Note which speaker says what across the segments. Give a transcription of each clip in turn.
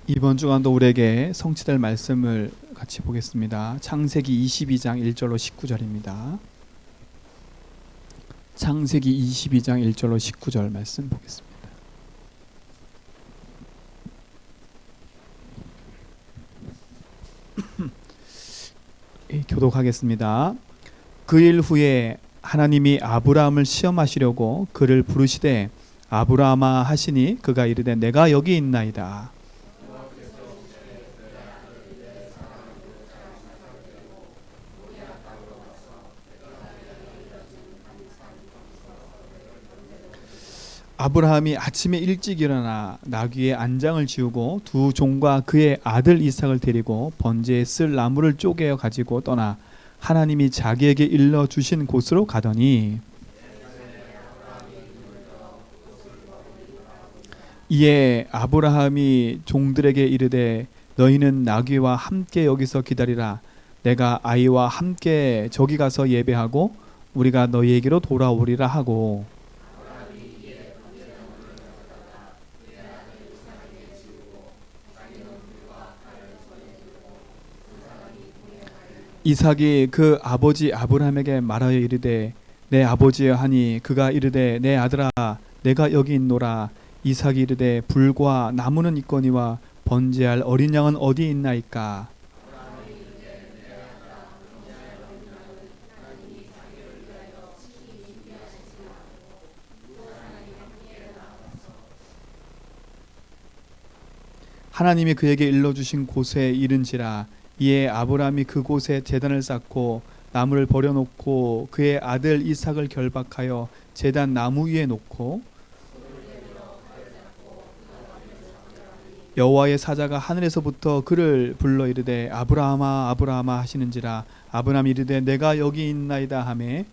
Speaker 1: 이번 주간도 우리에게 성취될 말씀을 같이 보겠습니다. 창세기 22장 1절로 19절입니다. 창세기 22장 1절로 19절 말씀 보겠습니다. 교독하겠습니다. 그 일 후에 하나님이 아브라함을 시험하시려고 그를 부르시되 아브라함아 하시니 그가 이르되 내가 여기 있나이다. 아브라함이 아침에 일찍 일어나 나귀의 안장을 지우고 두 종과 그의 아들 이삭을 데리고 번제에 쓸 나무를 쪼개어 가지고 떠나 하나님이 자기에게 일러 주신 곳으로 가더니 이에 아브라함이 종들에게 이르되 너희는 나귀와 함께 여기서 기다리라. 내가 아이와 함께 저기 가서 예배하고 우리가 너희에게로 돌아오리라 하고 이삭이 그 아버지 아브라함에게 말하여 이르되 내 아버지여 하니 그가 이르되 내 아들아 내가 여기 있노라. 이삭이 이르되 불과 나무는 있거니와 번제할 어린 양은 어디 있나이까. 하나님이 그에게 일러주신 곳에 이른지라. 이에 아브라함이 그곳에 제단을 쌓고 나무를 버려놓고 그의 아들 이삭을 결박하여 제단 나무 위에 놓고 여호와의 사자가 하늘에서부터 그를 불러 이르되 아브라함아 아브라함아 하시는지라. 아브라함이 이르되 내가 여기 있나이다 하매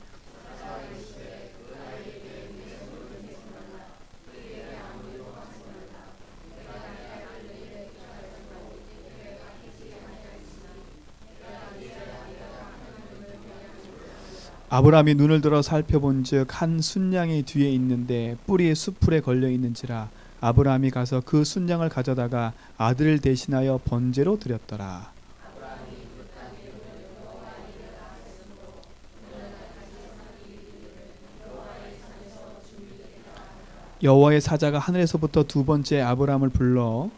Speaker 1: 아브라함이 눈을 들어 살펴본즉 한 순양이 뒤에 있는데 뿔이 수풀에 걸려 있는지라. 아브라함이 가서 그 순양을 가져다가 아들을 대신하여 번제로 드렸더라. 여호와의 사자가 하늘에서부터 두 번째 아브라함을 불러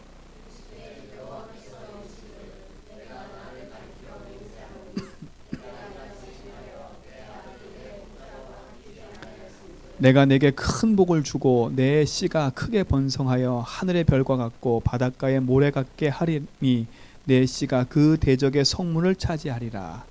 Speaker 1: 내가 내게 큰 복을 주고 내 씨가 크게 번성하여 하늘의 별과 같고 바닷가의 모래 같게 하리니 내 씨가 그 대적의 성문을 차지하리라.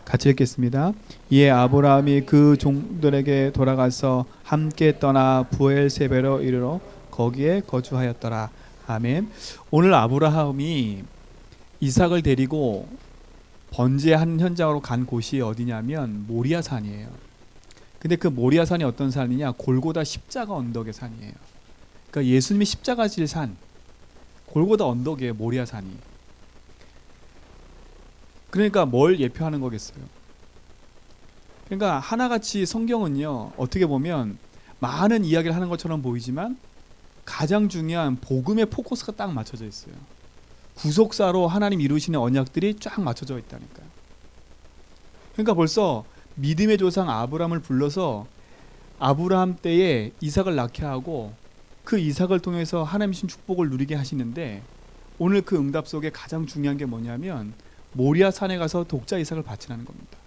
Speaker 1: 같이 읽겠습니다. 이에 아브라함이 그 종들에게 돌아가서 함께 떠나 부엘세베로 이르러 거기에 거주하였더라. 아멘. 오늘 아브라함이 이삭을 데리고 번제하는 현장으로 간 곳이 어디냐면 모리아산이에요. 근데 그 모리아산이 어떤 산이냐? 골고다 십자가 언덕의 산이에요. 그러니까 예수님이 십자가 질 산, 골고다 언덕이에요. 모리아산이. 그러니까 뭘 예표하는 거겠어요? 그러니까 하나같이 성경은요, 어떻게 보면 많은 이야기를 하는 것처럼 보이지만 가장 중요한 복음의 포커스가 딱 맞춰져 있어요. 구속사로 하나님 이루시는 언약들이 쫙 맞춰져 있다니까요. 그러니까 벌써 믿음의 조상 아브라함을 불러서 아브라함 때에 이삭을 낳게 하고 그 이삭을 통해서 하나님 주신 축복을 누리게 하시는데 오늘 그 응답 속에 가장 중요한 게 뭐냐면 모리아 산에 가서 독자 이삭을 바치라는 겁니다.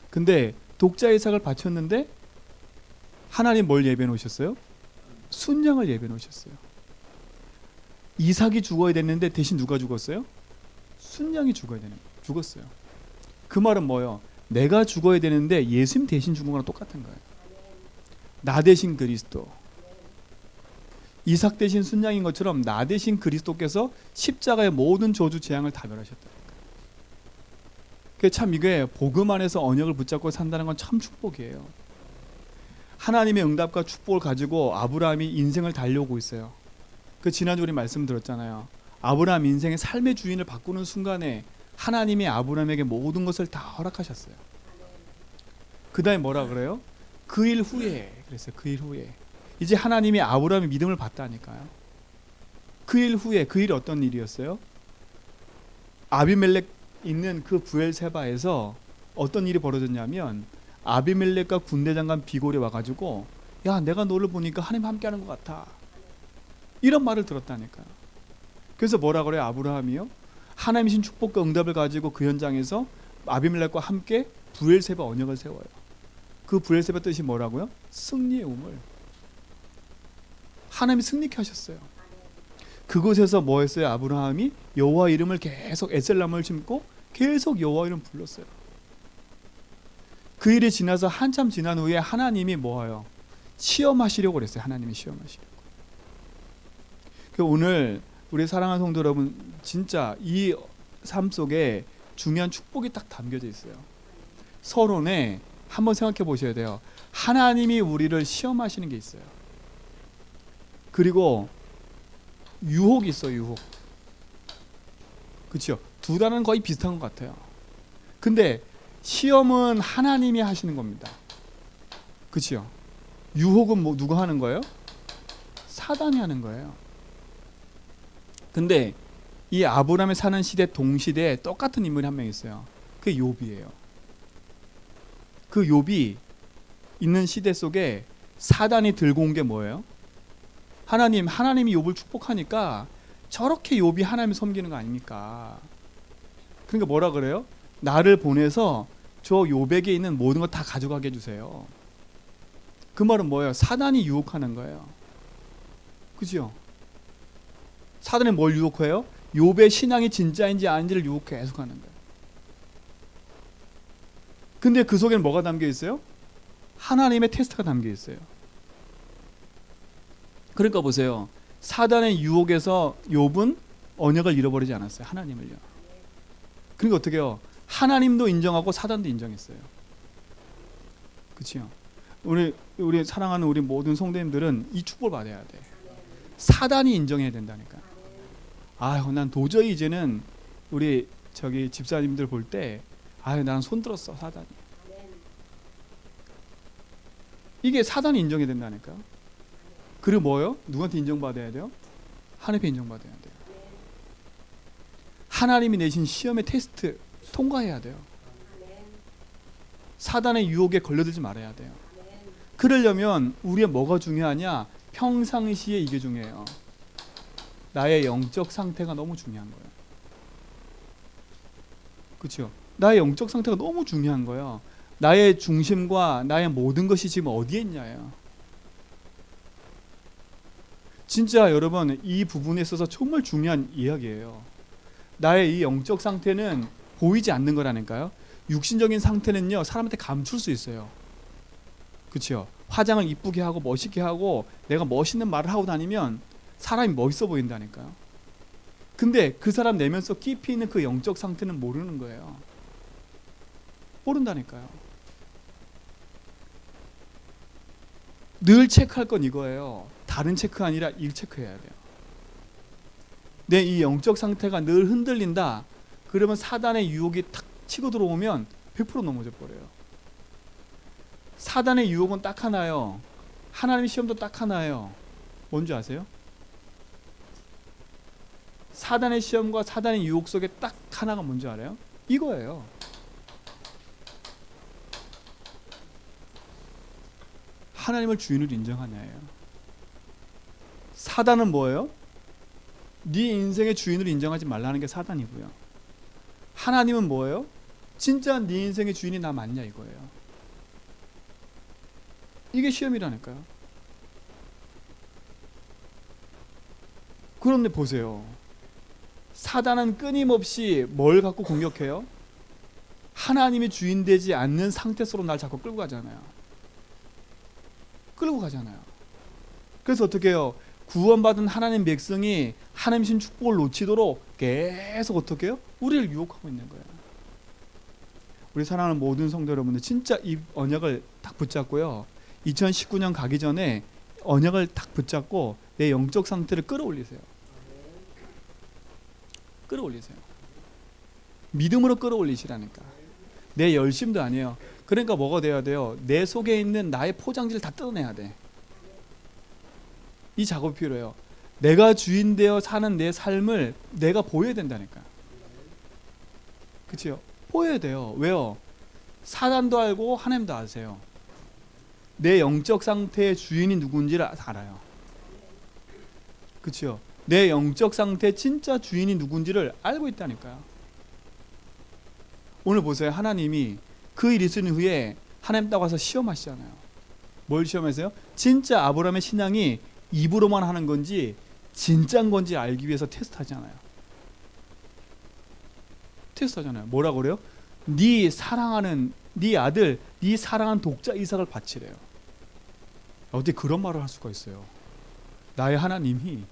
Speaker 1: 근데 독자 이삭을 바쳤는데 하나님 뭘 예배해 놓으셨어요? 순양을 예배해 놓으셨어요. 이삭이 죽어야 됐는데 대신 누가 죽었어요? 순양이 죽었어요. 그 말은 뭐예요? 내가 죽어야 되는데 예수님 대신 죽은 거랑 똑같은 거예요. 나 대신 그리스도. 이삭 대신 순양인 것처럼 나 대신 그리스도께서 십자가의 모든 저주 재앙을 다 멸하셨다니까. 참 이게 복음 안에서 언약을 붙잡고 산다는 건 참 축복이에요. 하나님의 응답과 축복을 가지고 아브라함이 인생을 달려오고 있어요. 그 지난주 우리 말씀 들었잖아요. 아브라함 인생의 삶의 주인을 바꾸는 순간에 하나님이 아브라함에게 모든 것을 다 허락하셨어요. 그 다음에 뭐라 그래요? 그 일 후에 그랬어요. 그 일 후에 이제 하나님이 아브라함의 믿음을 봤다니까요. 그 일 후에 그 일이 어떤 일이었어요? 아비멜렉 있는 그 부엘세바에서 어떤 일이 벌어졌냐면 아비멜렉과 군대 장관 비골이 와가지고 야 내가 너를 보니까 하나님 함께하는 것 같아 이런 말을 들었다니까요. 그래서 뭐라 그래요? 아브라함이요? 하나님이신 축복과 응답을 가지고 그 현장에서 아비멜렉과 함께 부엘세바 언약을 세워요. 그 부엘세바 뜻이 뭐라고요? 승리의 우물. 하나님이 승리케 하셨어요. 그곳에서 뭐 했어요? 아브라함이 여호와 이름을 계속 에셀나무를 심고 계속 여호와 이름 불렀어요. 그 일이 지나서 한참 지난 후에 하나님이 뭐예요? 시험하시려고 그랬어요. 하나님이 시험하시려고. 오늘 우리 사랑하는 성도 여러분, 진짜 이 삶 속에 중요한 축복이 딱 담겨져 있어요. 서론에 한번 생각해 보셔야 돼요. 하나님이 우리를 시험하시는 게 있어요. 그리고 유혹이 있어요. 유혹. 그렇죠? 두 단어는 거의 비슷한 것 같아요. 근데 시험은 하나님이 하시는 겁니다. 그렇죠? 유혹은 뭐 누가 하는 거예요? 사단이 하는 거예요. 근데 이 아브라함이 사는 시대 동시대에 똑같은 인물이 한 명 있어요. 그게 욥이에요. 그 욥이 있는 시대 속에 사단이 들고 온 게 뭐예요? 하나님이 욥을 축복하니까 저렇게 욥이 하나님을 섬기는 거 아닙니까? 그러니까 뭐라 그래요? 나를 보내서 저 욥에게 있는 모든 거 다 가져가게 해주세요. 그 말은 뭐예요? 사단이 유혹하는 거예요. 그죠? 사단이 뭘 유혹해요? 욥의 신앙이 진짜인지 아닌지를 유혹해 계속하는 거예요. 근데 그 속에는 뭐가 담겨 있어요? 하나님의 테스트가 담겨 있어요. 그러니까 보세요. 사단의 유혹에서 욥은 언약을 잃어버리지 않았어요. 하나님을요. 그러니까 어떻게 해요? 하나님도 인정하고 사단도 인정했어요. 그렇죠? 우리 사랑하는 우리 모든 성도님들은 이 축복을 받아야 돼. 사단이 인정해야 된다니까. 난 도저히 이제는 우리 집사님들 볼 때 나는 손 들었어 사단이. 이게 사단이 인정해야 된다니까. 그리고 뭐요? 누구한테 인정받아야 돼요? 하나님께 인정받아야 돼요. 하나님이 내신 시험의 테스트 통과해야 돼요. 사단의 유혹에 걸려들지 말아야 돼요. 그러려면 우리의 뭐가 중요하냐? 평상시에 이게 중요해요. 나의 영적 상태가 너무 중요한 거예요. 그렇죠? 나의 영적 상태가 너무 중요한 거예요. 나의 중심과 나의 모든 것이 지금 어디에 있냐예요. 진짜 여러분 이 부분에 있어서 정말 중요한 이야기예요. 나의 이 영적 상태는 보이지 않는 거라니까요. 육신적인 상태는요 사람한테 감출 수 있어요. 그렇죠? 화장을 이쁘게 하고 멋있게 하고 내가 멋있는 말을 하고 다니면 사람이 멋있어 보인다니까요. 근데 그 사람 내면서 깊이 있는 그 영적 상태는 모르는 거예요. 모른다니까요. 늘 체크할 건 이거예요. 다른 체크가 아니라 일 체크해야 돼요. 내 이 영적 상태가 늘 흔들린다. 그러면 사단의 유혹이 탁 치고 들어오면 100% 넘어져 버려요. 사단의 유혹은 딱 하나요. 하나님의 시험도 딱 하나예요. 뭔지 아세요? 사단의 시험과 사단의 유혹 속에 딱 하나가 뭔지 알아요? 이거예요. 하나님을 주인으로 인정하냐예요. 사단은 뭐예요? 네 인생의 주인으로 인정하지 말라는 게 사단이고요. 하나님은 뭐예요? 진짜 네 인생의 주인이 나 맞냐 이거예요. 이게 시험이라니까요. 그런데 보세요. 사단은 끊임없이 뭘 갖고 공격해요? 하나님이 주인 되지 않는 상태 속으로 날 자꾸 끌고 가잖아요. 끌고 가잖아요. 그래서 어떻게 해요? 구원받은 하나님 백성이 하나님신 축복을 놓치도록 계속 어떻게 해요? 우리를 유혹하고 있는 거예요. 우리 사랑하는 모든 성도 여러분들 진짜 이 언약을 딱 붙잡고요. 2019년 가기 전에 언약을 딱 붙잡고 내 영적 상태를 끌어올리세요. 끌어올리세요. 믿음으로 끌어올리시라니까. 내 열심도 아니에요. 그러니까 뭐가 돼야 돼요? 내 속에 있는 나의 포장지를 다 뜯어내야 돼. 이 작업이 필요해요. 내가 주인 되어 사는 내 삶을 내가 보여야 된다니까. 그치요? 보여야 돼요. 왜요? 사단도 알고 하나님도 아세요. 내 영적 상태의 주인이 누군지를 알아요. 그치요? 내 영적 상태의 진짜 주인이 누군지를 알고 있다니까요. 오늘 보세요. 하나님이 그 일 있은 후에 하나님 딱 와서 시험하시잖아요. 뭘 시험하세요? 진짜 아브라함의 신앙이 입으로만 하는 건지 진짜인 건지 알기 위해서 테스트하잖아요. 테스트하잖아요. 뭐라고 그래요? 네 사랑하는 네 아들, 네 사랑하는 독자 이삭을 바치래요. 어떻게 그런 말을 할 수가 있어요? 나의 하나님이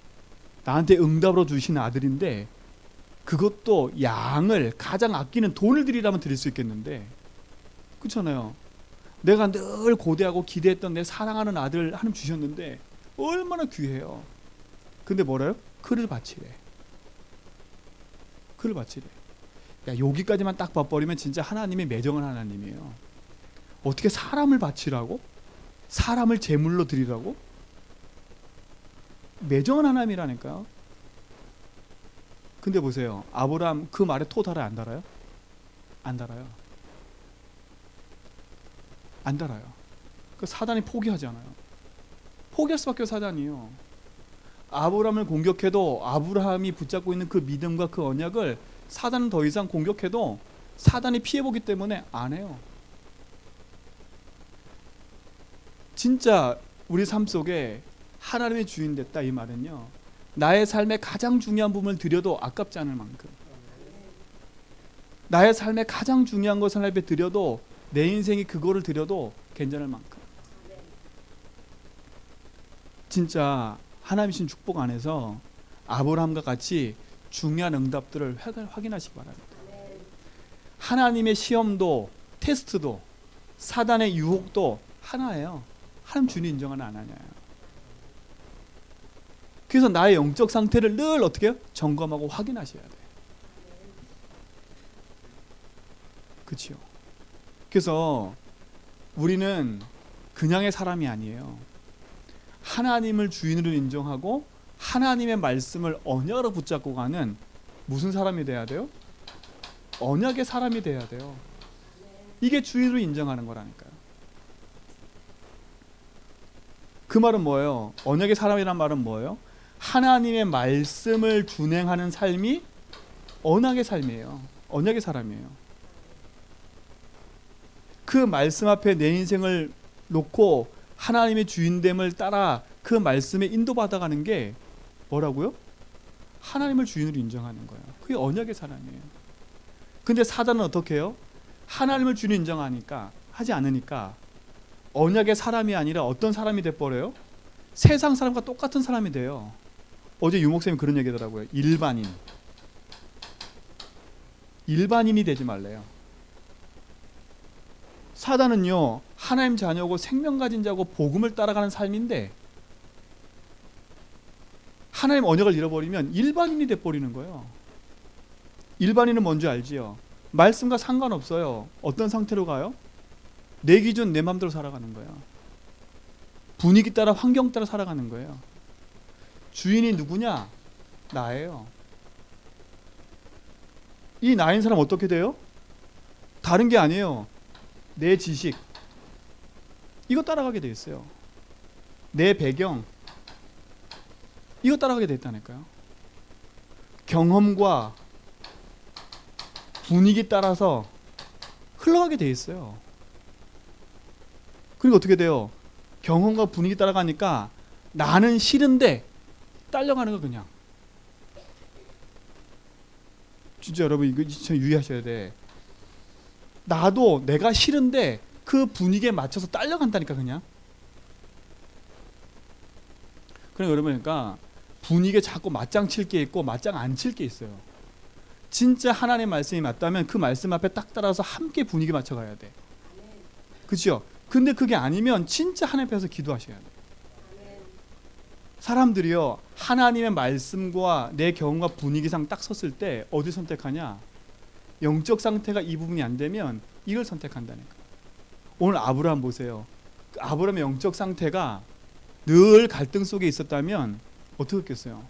Speaker 1: 나한테 응답으로 주신 아들인데 그것도 양을 가장 아끼는 돈을 드리라면 드릴 수 있겠는데, 그렇잖아요. 내가 늘 고대하고 기대했던 내 사랑하는 아들 하나님 주셨는데 얼마나 귀해요. 근데 뭐래요? 그를 바치래. 그를 바치래. 야, 여기까지만 딱 봐버리면 진짜 하나님이 매정한 하나님이에요. 어떻게 사람을 바치라고? 사람을 제물로 드리라고? 매정한 하나님이라니까요. 근데 보세요. 아브라함 그 말에 토 달아요? 안 달아요? 안 달아요. 안 달아요. 그 사단이 포기하잖아요. 포기할 수밖에 없어요. 사단이요. 아브라함을 공격해도 아브라함이 붙잡고 있는 그 믿음과 그 언약을 사단은 더 이상 공격해도 사단이 피해보기 때문에 안 해요. 진짜 우리 삶 속에 하나님의 주인 됐다 이 말은요, 나의 삶의 가장 중요한 부분을 드려도 아깝지 않을 만큼, 나의 삶의 가장 중요한 것을 하나님께 드려도 내 인생이 그거를 드려도 괜찮을 만큼, 진짜 하나님이신 축복 안에서 아브라함과 같이 중요한 응답들을 확인하시기 바랍니다. 하나님의 시험도 테스트도 사단의 유혹도 하나예요. 하나님 주님 인정하나 안 하냐예요. 그래서 나의 영적 상태를 늘 어떻게 해요? 점검하고 확인하셔야 돼요. 그렇죠? 그래서 우리는 그냥의 사람이 아니에요. 하나님을 주인으로 인정하고 하나님의 말씀을 언약으로 붙잡고 가는 무슨 사람이 돼야 돼요? 언약의 사람이 돼야 돼요. 이게 주인으로 인정하는 거라니까요. 그 말은 뭐예요? 언약의 사람이란 말은 뭐예요? 하나님의 말씀을 준행하는 삶이 언약의 삶이에요. 언약의 사람이에요. 그 말씀 앞에 내 인생을 놓고 하나님의 주인됨을 따라 그 말씀에 인도받아가는 게 뭐라고요? 하나님을 주인으로 인정하는 거예요. 그게 언약의 사람이에요. 근데 사단은 어떻게 해요? 하나님을 주인으로 인정하니까, 하지 않으니까 언약의 사람이 아니라 어떤 사람이 돼버려요? 세상 사람과 똑같은 사람이 돼요. 어제 유목쌤이 그런 얘기 하더라고요. 일반인이 되지 말래요. 사단은요, 하나님 자녀고 생명 가진 자고 복음을 따라가는 삶인데 하나님 언약을 잃어버리면 일반인이 돼버리는 거예요. 일반인은 뭔지 알지요? 말씀과 상관없어요. 어떤 상태로 가요? 내 기준 내 맘대로 살아가는 거예요. 분위기 따라 환경 따라 살아가는 거예요. 주인이 누구냐? 나예요. 이 나인 사람 어떻게 돼요? 다른 게 아니에요. 내 지식 이거 따라가게 돼 있어요. 내 배경 이거 따라가게 돼 있다니까요. 경험과 분위기 따라서 흘러가게 돼 있어요. 그리고 어떻게 돼요? 경험과 분위기 따라가니까 나는 싫은데 딸려가는 거 그냥. 진짜 여러분 이거 진짜 유의하셔야 돼. 나도 내가 싫은데 그 분위기에 맞춰서 딸려간다니까 그냥. 그럼 여러분, 그러니까 분위기에 자꾸 맞짱 칠 게 있고 맞짱 안 칠 게 있어요. 진짜 하나님의 말씀이 맞다면 그 말씀 앞에 딱 따라서 함께 분위기 맞춰가야 돼. 그렇죠? 근데 그게 아니면 진짜 하나님 앞에서 기도하셔야 돼. 사람들이요, 하나님의 말씀과 내 경험과 분위기상 딱 섰을 때 어디 선택하냐? 영적 상태가 이 부분이 안 되면 이걸 선택한다니까. 오늘 아브라함 보세요. 그 아브라함의 영적 상태가 늘 갈등 속에 있었다면 어떻게 했겠어요?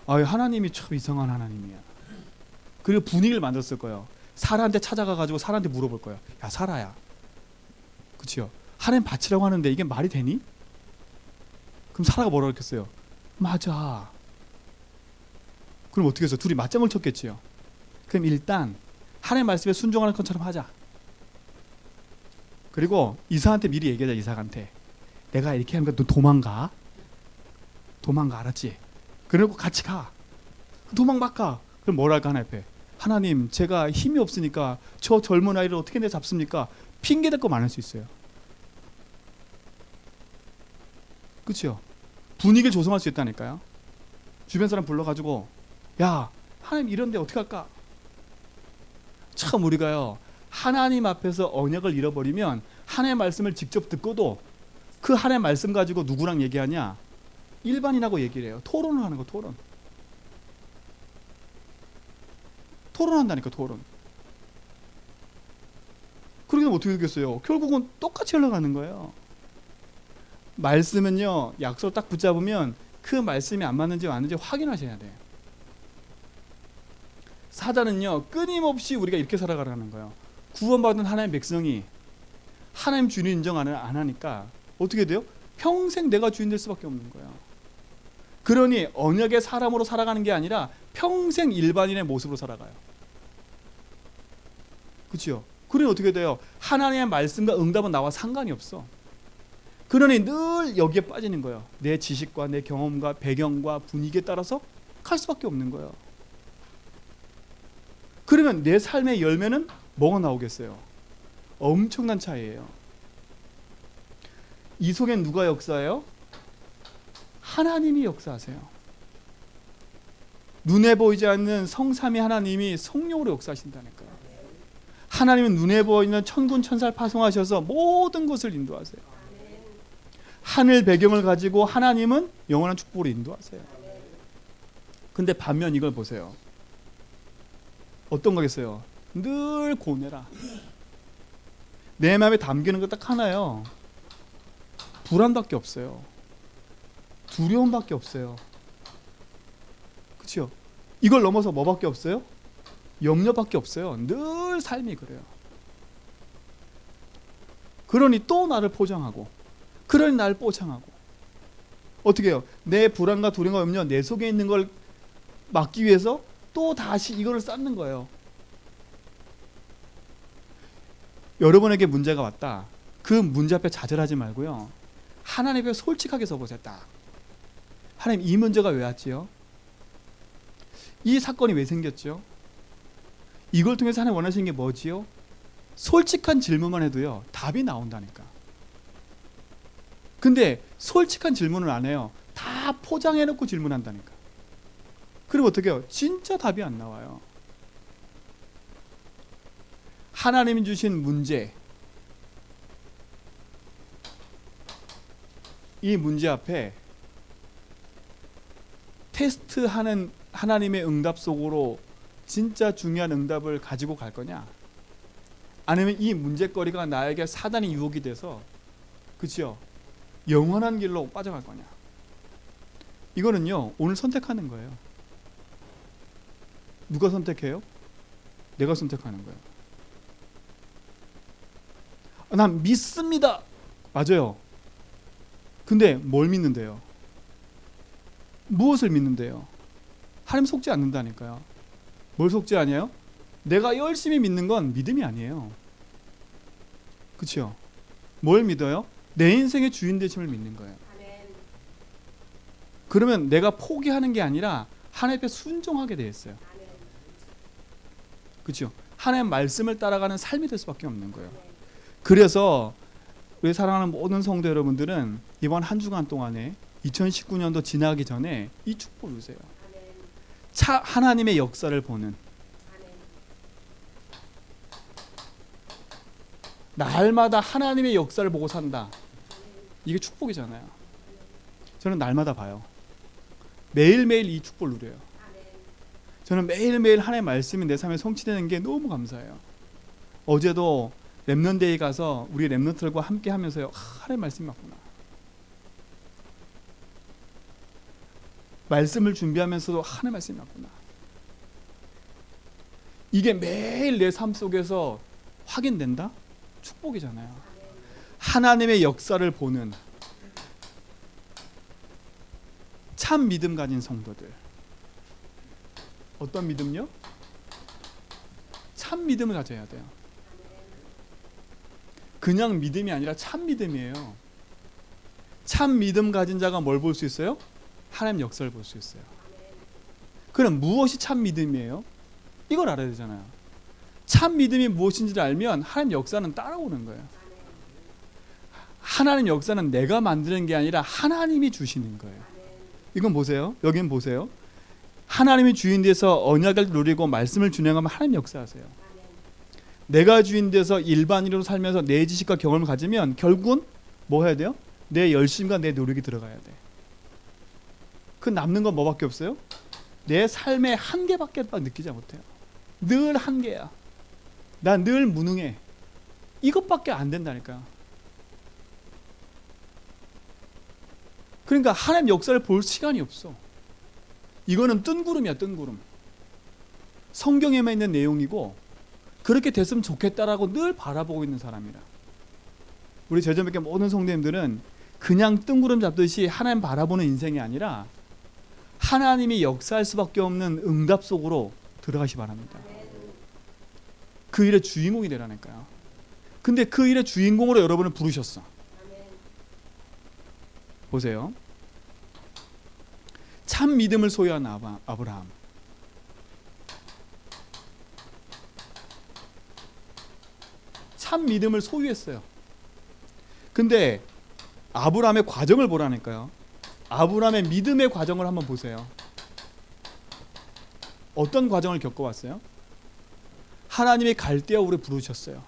Speaker 1: 하나님이 참 이상한 하나님이야. 그리고 분위기를 만들었을 거예요. 사라한테 찾아가가지고 사라한테 물어볼 거예요. 야 사라야, 그치요? 하나님 바치라고 하는데 이게 말이 되니? 그럼 사라가 뭐라고 했겠어요? 맞아. 그럼 어떻게 해서 둘이 맞장을 쳤겠지요. 그럼 일단 하나님 말씀에 순종하는 것처럼 하자. 그리고 이삭한테 미리 얘기하자. 이삭한테 내가 이렇게 하니까 너 도망가. 도망가, 알았지? 그리고 같이 가. 도망 막 가. 그럼 뭐라 할까? 하나님 제가 힘이 없으니까 저 젊은 아이를 어떻게 내 잡습니까? 핑계 댈 거 많을 수 있어요. 그렇죠? 분위기를 조성할 수 있다니까요. 주변 사람 불러가지고 야 하나님 이런데 어떻게 할까? 참 우리가요 하나님 앞에서 언약을 잃어버리면 하나님의 말씀을 직접 듣고도 그 하나님의 말씀 가지고 누구랑 얘기하냐? 일반인하고 얘기를 해요. 토론을 하는 거. 토론한다니까. 토론. 그러게 되면 어떻게 되겠어요? 결국은 똑같이 흘러가는 거예요. 말씀은요 약속을 딱 붙잡으면 그 말씀이 안 맞는지 맞는지 확인하셔야 돼요. 사단은요 끊임없이 우리가 이렇게 살아가라는 거예요. 구원받은 하나님의 백성이 하나님 주인 인정 안 하니까 어떻게 돼요? 평생 내가 주인 될 수밖에 없는 거예요. 그러니 언약의 사람으로 살아가는 게 아니라 평생 일반인의 모습으로 살아가요. 그렇죠? 그러니 어떻게 돼요? 하나님의 말씀과 응답은 나와 상관이 없어. 그러니 늘 여기에 빠지는 거예요. 내 지식과 내 경험과 배경과 분위기에 따라서 갈 수밖에 없는 거예요. 그러면 내 삶의 열매는 뭐가 나오겠어요? 엄청난 차이예요. 이 속엔 누가 역사해요? 하나님이 역사하세요. 눈에 보이지 않는 성삼위 하나님이 성령으로 역사하신다니까요. 하나님은 눈에 보이는 천군 천사를 파송하셔서 모든 것을 인도하세요. 하늘 배경을 가지고 하나님은 영원한 축복으로 인도하세요. 근데 반면 이걸 보세요. 어떤 거겠어요? 늘 고뇌라. 내 마음에 담기는 거 딱 하나요. 불안밖에 없어요. 두려움밖에 없어요. 그렇죠? 이걸 넘어서 뭐밖에 없어요? 염려밖에 없어요. 늘 삶이 그래요. 그러니 또 나를 포장하고, 그러니 나를 뽀창하고. 어떻게 해요? 내 불안과 두려움과 염려, 내 속에 있는 걸 막기 위해서 또 다시 이거를 쌓는 거예요. 여러분에게 문제가 왔다. 그 문제 앞에 좌절하지 말고요. 하나님 앞에 솔직하게 서보세요. 딱. 하나님 이 문제가 왜 왔지요? 이 사건이 왜 생겼죠? 이걸 통해서 하나님 원하시는 게 뭐지요? 솔직한 질문만 해도요. 답이 나온다니까. 근데 솔직한 질문을 안 해요. 다 포장해놓고 질문한다니까. 그리고 어떻게 해요? 진짜 답이 안 나와요. 하나님이 주신 문제, 이 문제 앞에 테스트하는 하나님의 응답 속으로 진짜 중요한 응답을 가지고 갈 거냐? 아니면 이 문제거리가 나에게 사단의 유혹이 돼서, 그렇죠? 영원한 길로 빠져갈 거냐? 이거는요 오늘 선택하는 거예요. 누가 선택해요? 내가 선택하는 거예요. 난 믿습니다. 맞아요. 근데 뭘 믿는데요? 무엇을 믿는데요? 하나님 속지 않는다니까요. 뭘 속지 않아요? 내가 열심히 믿는 건 믿음이 아니에요. 그렇죠? 뭘 믿어요? 내 인생의 주인 되심을 믿는 거예요. 그러면 내가 포기하는 게 아니라 하나님 앞에 순종하게 되어 있어요. 그렇죠? 하나님의 말씀을 따라가는 삶이 될 수밖에 없는 거예요. 그래서 우리 사랑하는 모든 성도 여러분들은 이번 한 주간 동안에 2019년도 지나가기 전에 이 축복을 누리세요. 하나님의 역사를 보는, 날마다 하나님의 역사를 보고 산다. 이게 축복이잖아요. 저는 날마다 봐요. 매일매일 이 축복을 누려요. 저는 매일매일 하나님의 말씀이 내 삶에 성취되는 게 너무 감사해요. 어제도 렘넌트데이 가서 우리 렘넌트들과 함께 하면서요, 하나님 말씀이 맞구나. 말씀을 준비하면서도 하나님 말씀이 맞구나. 이게 매일 내 삶 속에서 확인된다? 축복이잖아요. 하나님의 역사를 보는 참 믿음 가진 성도들. 어떤 믿음요? 참 믿음을 가져야 돼요. 그냥 믿음이 아니라 참 믿음이에요. 참 믿음 가진 자가 뭘 볼 수 있어요? 하나님 역사를 볼 수 있어요. 그럼 무엇이 참 믿음이에요? 이걸 알아야 되잖아요. 참 믿음이 무엇인지를 알면 하나님 역사는 따라오는 거예요. 하나님 역사는 내가 만드는 게 아니라 하나님이 주시는 거예요. 이건 보세요. 여긴 보세요. 하나님이 주인 돼서 언약을 누리고 말씀을 준행하면 하나님 역사하세요. 내가 주인 돼서 일반인으로 살면서 내 지식과 경험을 가지면 결국은 뭐 해야 돼요? 내 열심과 내 노력이 들어가야 돼. 그 남는 건 뭐밖에 없어요? 내 삶의 한계밖에 느끼지 못해요. 늘 한계야. 난 늘 무능해. 이것밖에 안 된다니까. 그러니까 하나님 역사를 볼 시간이 없어. 이거는 뜬구름이야, 뜬구름. 성경에만 있는 내용이고 그렇게 됐으면 좋겠다라고 늘 바라보고 있는 사람이라. 우리 제자밖에 모든 성도님들은 그냥 뜬구름 잡듯이 하나님 바라보는 인생이 아니라 하나님이 역사할 수밖에 없는 응답 속으로 들어가시 바랍니다. 그 일의 주인공이 되라니까요. 근데 그 일의 주인공으로 여러분을 부르셨어. 보세요. 참 믿음을 소유한 아브라함. 참 믿음을 소유했어요. 근데 아브라함의 과정을 보라니까요. 아브라함의 믿음의 과정을 한번 보세요. 어떤 과정을 겪어왔어요? 하나님이 갈대아우를 부르셨어요.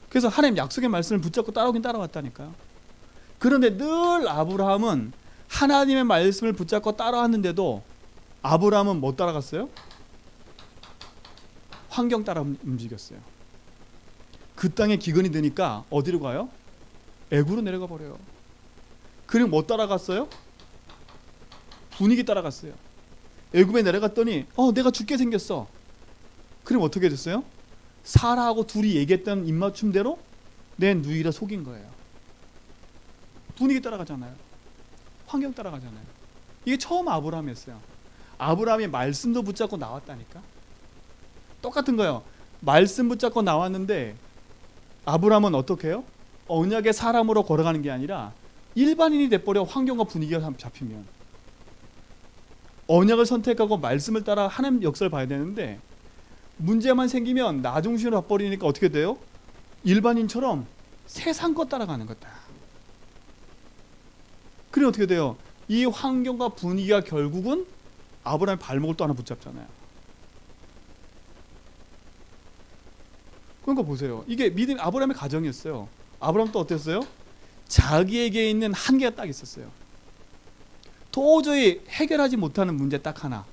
Speaker 1: 그래서 하나님 약속의 말씀을 붙잡고 따라오긴 따라왔다니까요. 그런데 늘 아브라함은 하나님의 말씀을 붙잡고 따라왔는데도 아브라함은 못 따라갔어요? 환경 따라 움직였어요. 그 땅에 기근이 드니까 어디로 가요? 애굽으로 내려가 버려요. 그리고 못 따라갔어요? 분위기 따라갔어요. 애굽에 내려갔더니 내가 죽게 생겼어. 그럼 어떻게 됐어요? 사라하고 둘이 얘기했던 입맞춤대로 내 누이라 속인 거예요. 분위기 따라가잖아요. 환경 따라가잖아요. 이게 처음 아브라함이었어요. 아브라함이 말씀도 붙잡고 나왔다니까. 똑같은 거예요. 말씀 붙잡고 나왔는데 아브라함은 어떻게 해요? 언약의 사람으로 걸어가는 게 아니라 일반인이 돼버려. 환경과 분위기가 잡히면 언약을 선택하고 말씀을 따라 하나님 역사를 봐야 되는데 문제만 생기면 나 중심으로 바버리니까 어떻게 돼요? 일반인처럼 세상 것 따라가는 거다. 그래 어떻게 돼요? 이 환경과 분위기가 결국은 아브라함의 발목을 또 하나 붙잡잖아요. 그러니까 보세요. 이게 믿음 아브라함의 가정이었어요. 아브라함 또 어땠어요? 자기에게 있는 한계가 딱 있었어요. 도저히 해결하지 못하는 문제 딱 하나.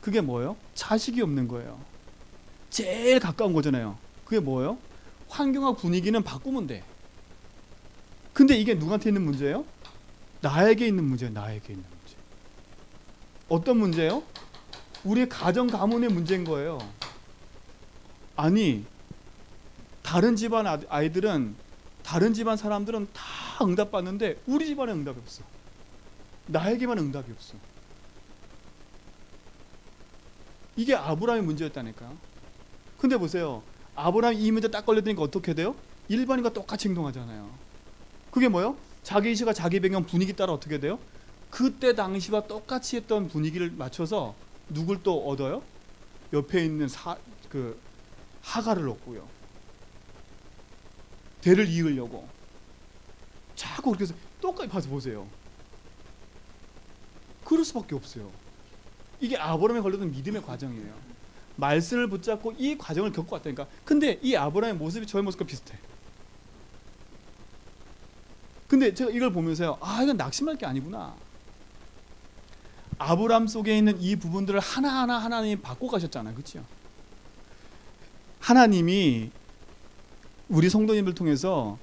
Speaker 1: 그게 뭐예요? 자식이 없는 거예요. 제일 가까운 거잖아요. 그게 뭐예요? 환경과 분위기는 바꾸면 돼. 근데 이게 누구한테 있는 문제예요? 나에게 있는 문제예요. 나에게 있는 문제. 어떤 문제예요? 우리 가정 가문의 문제인 거예요. 아니 다른 집안 아이들은 다른 집안 사람들은 다 응답받는데 우리 집안에 응답이 없어. 나에게만 응답이 없어. 이게 아브라함의 문제였다니까. 근데 보세요. 아브라함이 이 문제 딱 걸려드니까 어떻게 돼요? 일반인과 똑같이 행동하잖아요. 그게 뭐예요? 자기 시가 자기 배경 분위기 따라 어떻게 돼요? 그때 당시와 똑같이 했던 분위기를 맞춰서 누굴 또 얻어요? 옆에 있는 하갈을 얻고요. 대를 이으려고 자꾸 그렇게 해서 똑같이 봐서 보세요. 그럴 수밖에 없어요. 이게 아브라함에 걸렸던 믿음의 과정이에요. 말씀을 붙잡고 이 과정을 겪어왔다니까. 근데 이 아브라함의 모습이 저의 모습과 비슷해. 근데 제가 이걸 보면서요, 이건 낙심할 게 아니구나. 아브라함 속에 있는 이 부분들을 하나하나 하나님이 바꿔 가셨잖아요. 그렇죠? 하나님이 우리 성도님을 통해서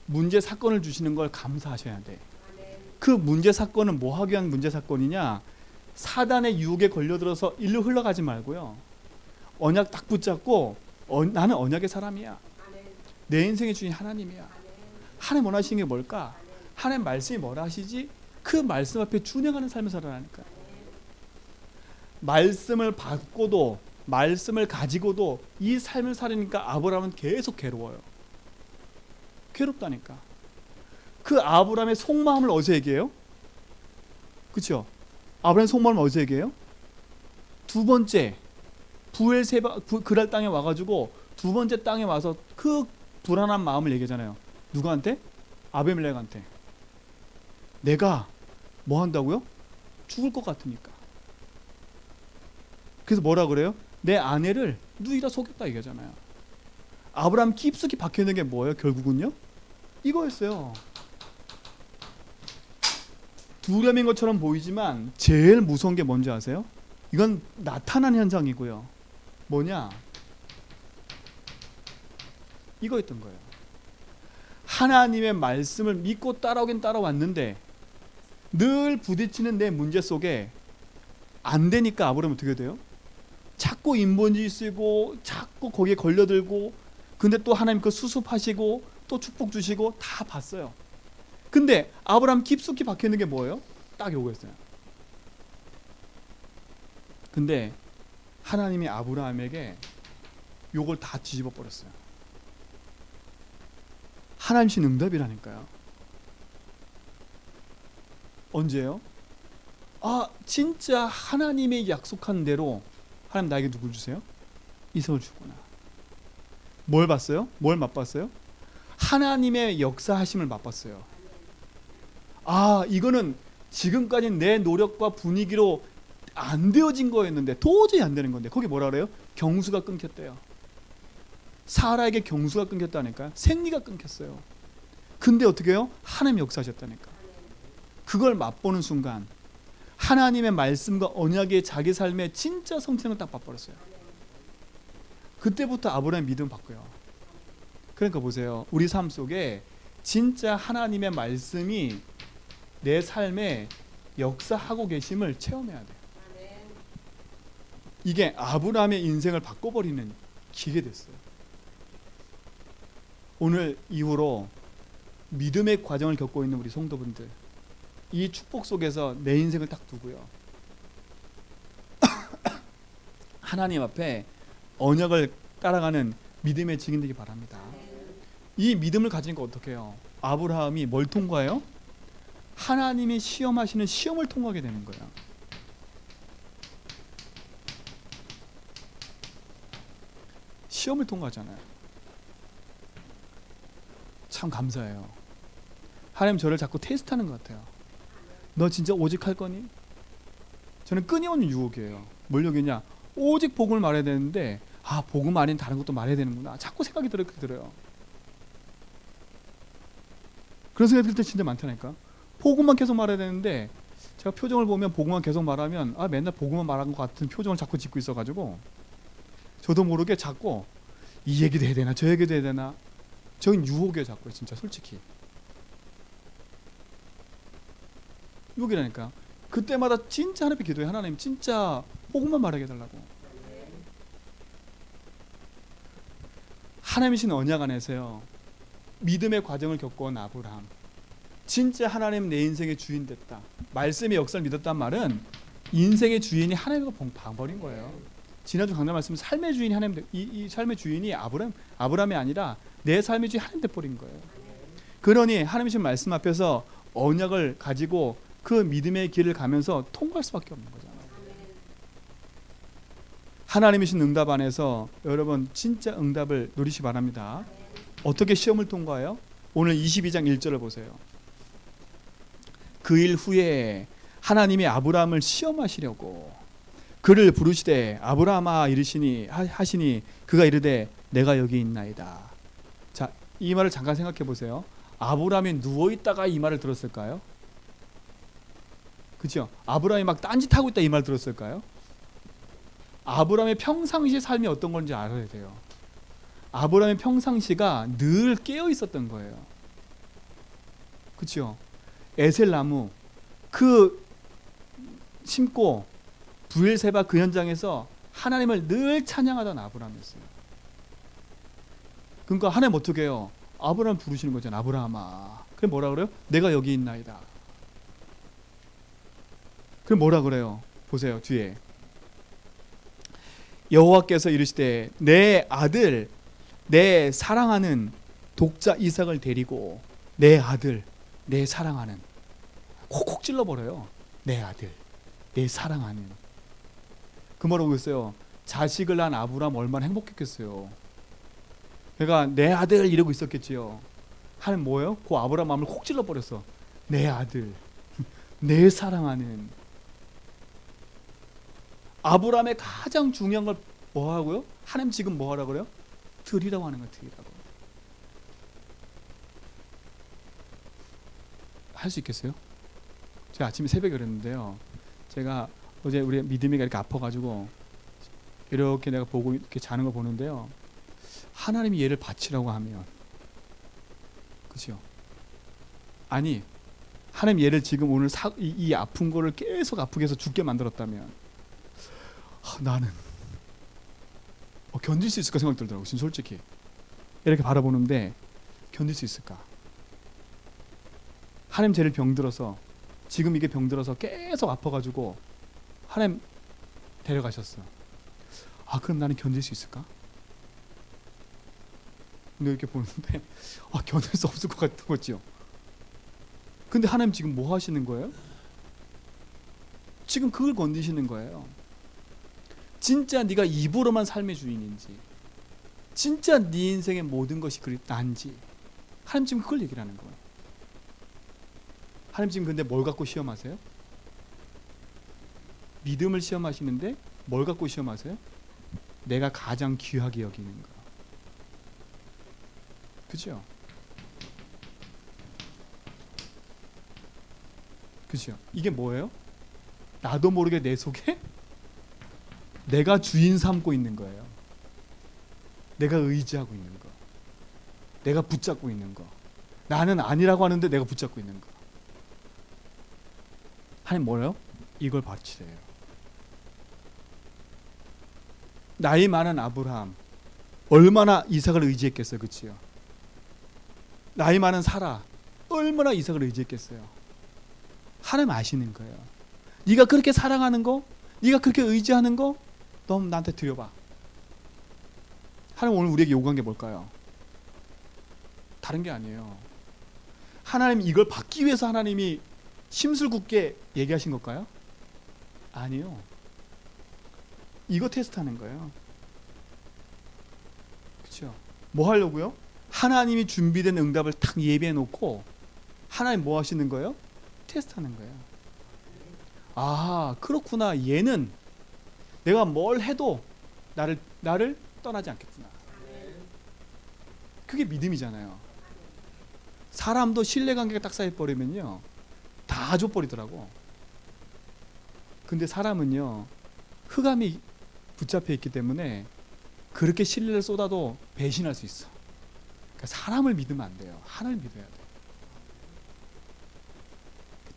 Speaker 1: 문제 사건을 주시는 걸 감사하셔야 돼. 그 문제 사건은 뭐 하기 위한 문제 사건이냐? 사단의 유혹에 걸려들어서 일로 흘러가지 말고요. 언약 딱 붙잡고 나는 언약의 사람이야. 내 인생의 주인 하나님이야. 하나님 원하시는 게 뭘까? 하나님 말씀이 뭐라 하시지? 그 말씀 앞에 준행하는 삶을 살아라니까. 말씀을 받고도 말씀을 가지고도 이 삶을 살으니까 아브라함은 계속 괴로워요. 괴롭다니까. 그 아브라함의 속마음을 어디서 얘기해요? 그렇죠? 아브라함의 속마음을 어디서 얘기해요? 두 번째 부엘세바 그랄 땅에 와가지고 두 번째 땅에 와서 그 불안한 마음을 얘기하잖아요. 누구한테? 아비멜렉한테. 내가 뭐 한다고요? 죽을 것 같으니까. 그래서 뭐라 그래요? 내 아내를 누이라 속였다 얘기하잖아요. 아브라함 깊숙이 박혀있는 게 뭐예요? 결국은요? 이거였어요. 두려움인 것처럼 보이지만 제일 무서운 게 뭔지 아세요? 이건 나타난 현상이고요. 뭐냐? 이거였던 거예요. 하나님의 말씀을 믿고 따라오긴 따라왔는데 늘 부딪히는 내 문제 속에 안 되니까 아브라함은 어떻게 돼요? 자꾸 인본주의 쓰고 자꾸 거기에 걸려들고, 근데 또 하나님 그 수습하시고 또 축복 주시고 다 봤어요. 근데 아브라함 깊숙이 박혀있는 게 뭐예요? 딱 요거였어요. 근데 하나님이 아브라함에게 요걸 다 뒤집어 버렸어요. 하나님 신 응답이라니까요. 언제요? 진짜 하나님의 약속한 대로 하나님 나에게 누굴 주세요? 이삭을 주구나. 뭘 봤어요? 뭘 맛봤어요? 하나님의 역사하심을 맛봤어요. 이거는 지금까지 내 노력과 분위기로 안 되어진 거였는데, 도저히 안 되는 건데, 거기 뭐라 그래요? 경수가 끊겼대요. 사라에게 경수가 끊겼다니까요. 생리가 끊겼어요. 근데 어떻게 해요? 하나님 역사하셨다니까. 그걸 맛보는 순간 하나님의 말씀과 언약의 자기 삶의 진짜 성취를 딱 맛버렸어요. 그때부터 아브라함의 믿음 바꿔요. 그러니까 보세요. 우리 삶 속에 진짜 하나님의 말씀이 내 삶에 역사하고 계심을 체험해야 돼요. 이게 아브라함의 인생을 바꿔버리는 기회 됐어요. 오늘 이후로 믿음의 과정을 겪고 있는 우리 성도분들, 이 축복 속에서 내 인생을 딱 두고요, 하나님 앞에 언약을 따라가는 믿음의 증인 되기 바랍니다. 이 믿음을 가지니까 어떻게 해요? 아브라함이 뭘 통과해요? 하나님이 시험하시는 시험을 통과하게 되는 거예요. 시험을 통과하잖아요. 참 감사해요. 하나님 저를 자꾸 테스트하는 것 같아요. 너 진짜 오직 할 거니? 저는 끊임없는 유혹이에요. 뭘 유혹이냐? 오직 복음을 말해야 되는데 복음 아닌 다른 것도 말해야 되는구나. 자꾸 생각이 들어요. 그런 생각이 들 때 진짜 많다니까. 복음만 계속 말해야 되는데 제가 표정을 보면 복음만 계속 말하면 맨날 복음만 말한 것 같은 표정을 자꾸 짓고 있어가지고 저도 모르게 자꾸 이 얘기도 해야 되나 저 얘기도 해야 되나. 저긴 유혹이에요. 자꾸 진짜 솔직히 유혹이라니까. 그때마다 진짜 하나님 기도해. 하나님 진짜 복음만 말하게 해달라고. 하나님이신 언약 안에서요, 믿음의 과정을 겪어온 아브라함, 진짜 하나님 내 인생의 주인 됐다, 말씀의 역사를 믿었단 말은 인생의 주인이 하나님과 봐버린 거예요. 지난주 강단 말씀 삶의 주인이 하나님, 이 삶의 주인이 아브라함이 아니라 내 삶의 주인이 하나님 돼버린 거예요. 그러니 하나님이신 말씀 앞에서 언약을 가지고 그 믿음의 길을 가면서 통과할 수밖에 없는 거잖아요. 하나님이신 응답 안에서 여러분 진짜 응답을 누리시 바랍니다. 어떻게 시험을 통과해요? 오늘 22장 1절을 보세요. 그 일 후에 하나님이 아브라함을 시험하시려고 그를 부르시되 아브라함아 이르시니 하시니 그가 이르되 내가 여기 있나이다. 자, 이 말을 잠깐 생각해 보세요. 아브라함이 누워 있다가 이 말을 들었을까요? 그렇죠? 아브라함이 막 딴짓하고 있다 이 말 들었을까요? 아브라함의 평상시 삶이 어떤 건지 알아야 돼요. 아브라함의 평상시가 늘 깨어 있었던 거예요. 그렇죠? 에셀 나무 그 심고 브엘세바 그 현장에서 하나님을 늘 찬양하던 아브라함이었어요. 그러니까 하나님 어떻게 해요? 아브라함 부르시는 거잖아요. 아브라함아. 그럼 뭐라 그래요? 내가 여기 있나이다. 그럼 뭐라 그래요? 보세요 뒤에. 여호와께서 이르시되 내 아들 내 사랑하는 독자 이삭을 데리고 내 아들 내 사랑하는 콕콕 찔러버려요. 내 아들 내 사랑하는. 그 뭐라고 했어요? 자식을 낳은 아브라함 얼마나 행복했겠어요. 그러니까 내 아들 이러고 있었겠지요. 하나님 뭐예요? 그 아브라함 마음을 콕 찔러버렸어. 내 아들 내 사랑하는. 아브라함의 가장 중요한 걸 뭐 하고요? 하나님 지금 뭐 하라고 그래요? 드리라고 하는 거예요. 드리라고. 할 수 있겠어요? 제가 아침에 새벽에 그랬는데요. 제가 어제 우리 믿음이가 이렇게 아파가지고 이렇게 내가 보고 이렇게 자는 거 보는데요. 하나님이 얘를 바치라고 하면, 그렇죠? 아니, 하나님 얘를 지금 오늘 이 아픈 거를 계속 아프게 해서 죽게 만들었다면, 나는 견딜 수 있을까 생각 들더라고요. 지금 솔직히 이렇게 바라보는데 견딜 수 있을까? 하나님 쟤를 병들어서 지금 이게 병들어서 계속 아파가지고 하나님 데려가셨어. 그럼 나는 견딜 수 있을까? 근데 이렇게 보는데 견딜 수 없을 것 같은 거죠. 근데 하나님 지금 뭐 하시는 거예요? 지금 그걸 건드시는 거예요. 진짜 네가 입으로만 삶의 주인인지, 진짜 네 인생의 모든 것이 난지, 하나님 지금 그걸 얘기를 하는 거예요. 하나님 지금 근데 뭘 갖고 시험하세요? 믿음을 시험하시는데 뭘 갖고 시험하세요? 내가 가장 귀하게 여기는 거. 그죠? 그죠? 이게 뭐예요? 나도 모르게 내 속에 내가 주인 삼고 있는 거예요. 내가 의지하고 있는 거. 내가 붙잡고 있는 거. 나는 아니라고 하는데 내가 붙잡고 있는 거. 하나님 뭐래요? 이걸 바치래요. 나이 많은 아브라함 얼마나 이삭을 의지했겠어요. 그치요? 나이 많은 사라 얼마나 이삭을 의지했겠어요. 하나님 아시는 거예요. 네가 그렇게 사랑하는 거, 네가 그렇게 의지하는 거, 너 나한테 드려봐. 하나님 오늘 우리에게 요구한 게 뭘까요? 다른 게 아니에요. 하나님 이걸 받기 위해서 하나님이 심술궂게 얘기하신 걸까요? 아니요. 이거 테스트하는 거예요. 그렇죠? 뭐 하려고요? 하나님이 준비된 응답을 탁 예비해 놓고 하나님 뭐 하시는 거예요? 테스트하는 거예요. 그렇구나. 얘는 내가 뭘 해도 나를 떠나지 않겠구나. 그게 믿음이잖아요. 사람도 신뢰관계가 딱 쌓여버리면요 다 줘버리더라고. 근데 사람은요 흑암이 붙잡혀 있기 때문에 그렇게 신뢰를 쏟아도 배신할 수 있어. 그러니까 사람을 믿으면 안 돼요. 하나님을 믿어야 돼.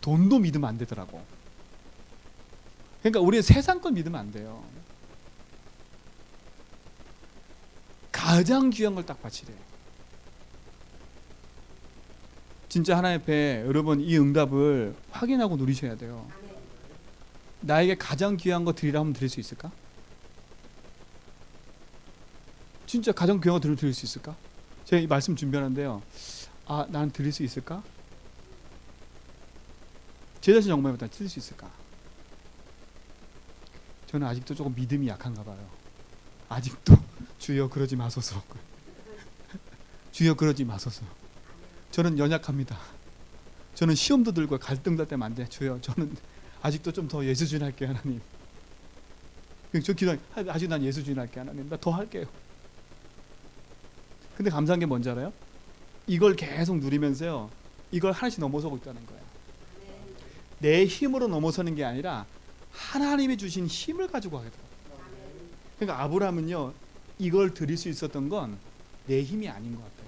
Speaker 1: 돈도 믿으면 안 되더라고. 그러니까 우리는 세상 걸 믿으면 안 돼요. 가장 귀한 걸 딱 바치래. 진짜 하나님 앞에 여러분 이 응답을 확인하고 누리셔야 돼요. 나에게 가장 귀한 거 드리라 하면 드릴 수 있을까? 진짜 가장 귀한 거 드릴 수 있을까? 제가 이 말씀 준비하는데요. 나는 드릴 수 있을까? 제 자신 정말보다 드릴 수 있을까? 저는 아직도 조금 믿음이 약한가 봐요. 아직도 주여 그러지 마소서. 주여 그러지 마소서. 저는 연약합니다. 저는 시험도 들고 갈등도 할 때면 안 돼. 주여 저는 아직도 좀 더 예수 주인 할게요 하나님. 저 기도해. 아직 난 예수 주인 할게 하나님. 나 더 할게요. 근데 감사한 게 뭔지 알아요? 이걸 계속 누리면서요 이걸 하나씩 넘어서고 있다는 거예요. 내 힘으로 넘어서는 게 아니라 하나님이 주신 힘을 가지고 하게 돼요. 그러니까 아브라함은요 이걸 드릴 수 있었던 건 내 힘이 아닌 것 같아요.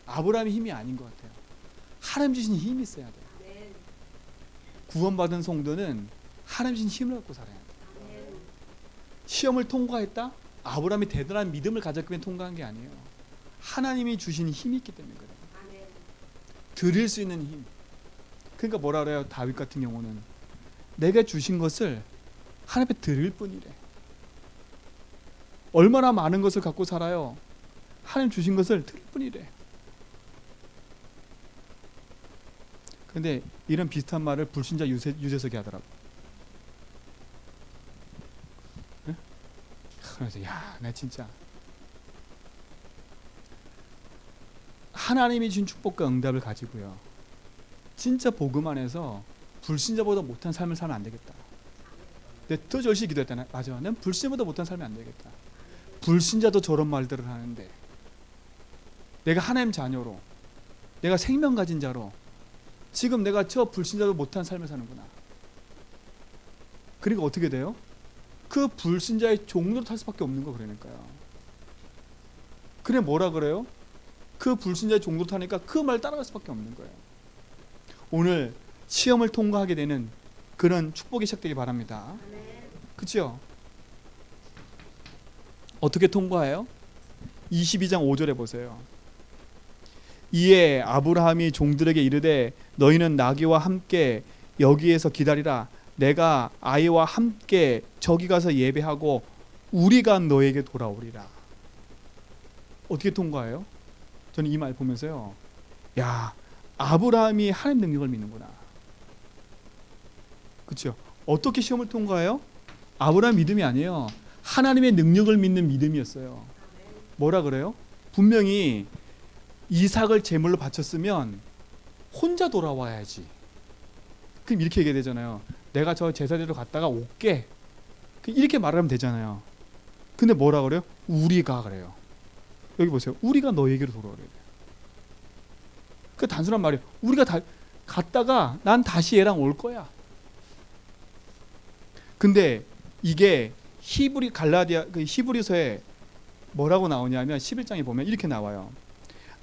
Speaker 1: 아브라함의 힘이 아닌 것 같아요. 하나님 주신 힘이 있어야 돼요. 구원받은 성도는 하나님 주신 힘을 갖고 살아야 돼요. 시험을 통과했다? 아브라함이 대단한 믿음을 가졌기 때문에 통과한 게 아니에요. 하나님이 주신 힘이 있기 때문에 그래요. 드릴 수 있는 힘. 그러니까 뭐라 그래요? 다윗 같은 경우는 내가 주신 것을 하나님 앞에 드릴 뿐이래. 얼마나 많은 것을 갖고 살아요? 하나님 주신 것을 드릴 뿐이래. 근데 이런 비슷한 말을 불신자 유재석이 하더라고. 네? 그래서 나 진짜 하나님이 주신 축복과 응답을 가지고요, 진짜 복음 안에서 불신자보다 못한 삶을 살면 안 되겠다. 내가 더 열심히 기도했다. 맞아, 난 불신자보다 못한 살면 안 되겠다. 불신자도 저런 말들을 하는데 내가 하나님 자녀로, 내가 생명 가진 자로 지금 내가 저 불신자도 못한 삶을 사는구나. 그러니까 어떻게 돼요? 그 불신자의 종로로 탈 수밖에 없는 거. 그러니까요. 그래 뭐라 그래요? 그 불신자의 종로로 타니까 그 말 따라갈 수밖에 없는 거예요. 오늘 시험을 통과하게 되는 그런 축복이 시작되기 바랍니다. 그렇죠? 어떻게 통과해요? 22장 5절에 보세요. 이에 아브라함이 종들에게 이르되 너희는 나귀와 함께 여기에서 기다리라. 내가 아이와 함께 저기 가서 예배하고 우리가 너에게 돌아오리라. 어떻게 통과해요? 저는 이 말 보면서요, 야, 아브라함이 하나님 능력을 믿는구나. 그렇죠? 어떻게 시험을 통과해요? 아브라함 믿음이 아니에요. 하나님의 능력을 믿는 믿음이었어요. 뭐라 그래요? 분명히 이삭을 제물로 바쳤으면 혼자 돌아와야지. 그럼 이렇게 얘기해야 되잖아요. 내가 저 제사대로 갔다가 올게. 이렇게 말하면 되잖아요. 근데 뭐라 그래요? 우리가 그래요. 여기 보세요. 우리가 너에게로 돌아오래요. 그 단순한 말이에요. 우리가 다 갔다가 난 다시 얘랑 올 거야. 근데 이게 히브리서에 뭐라고 나오냐면 11장에 보면 이렇게 나와요.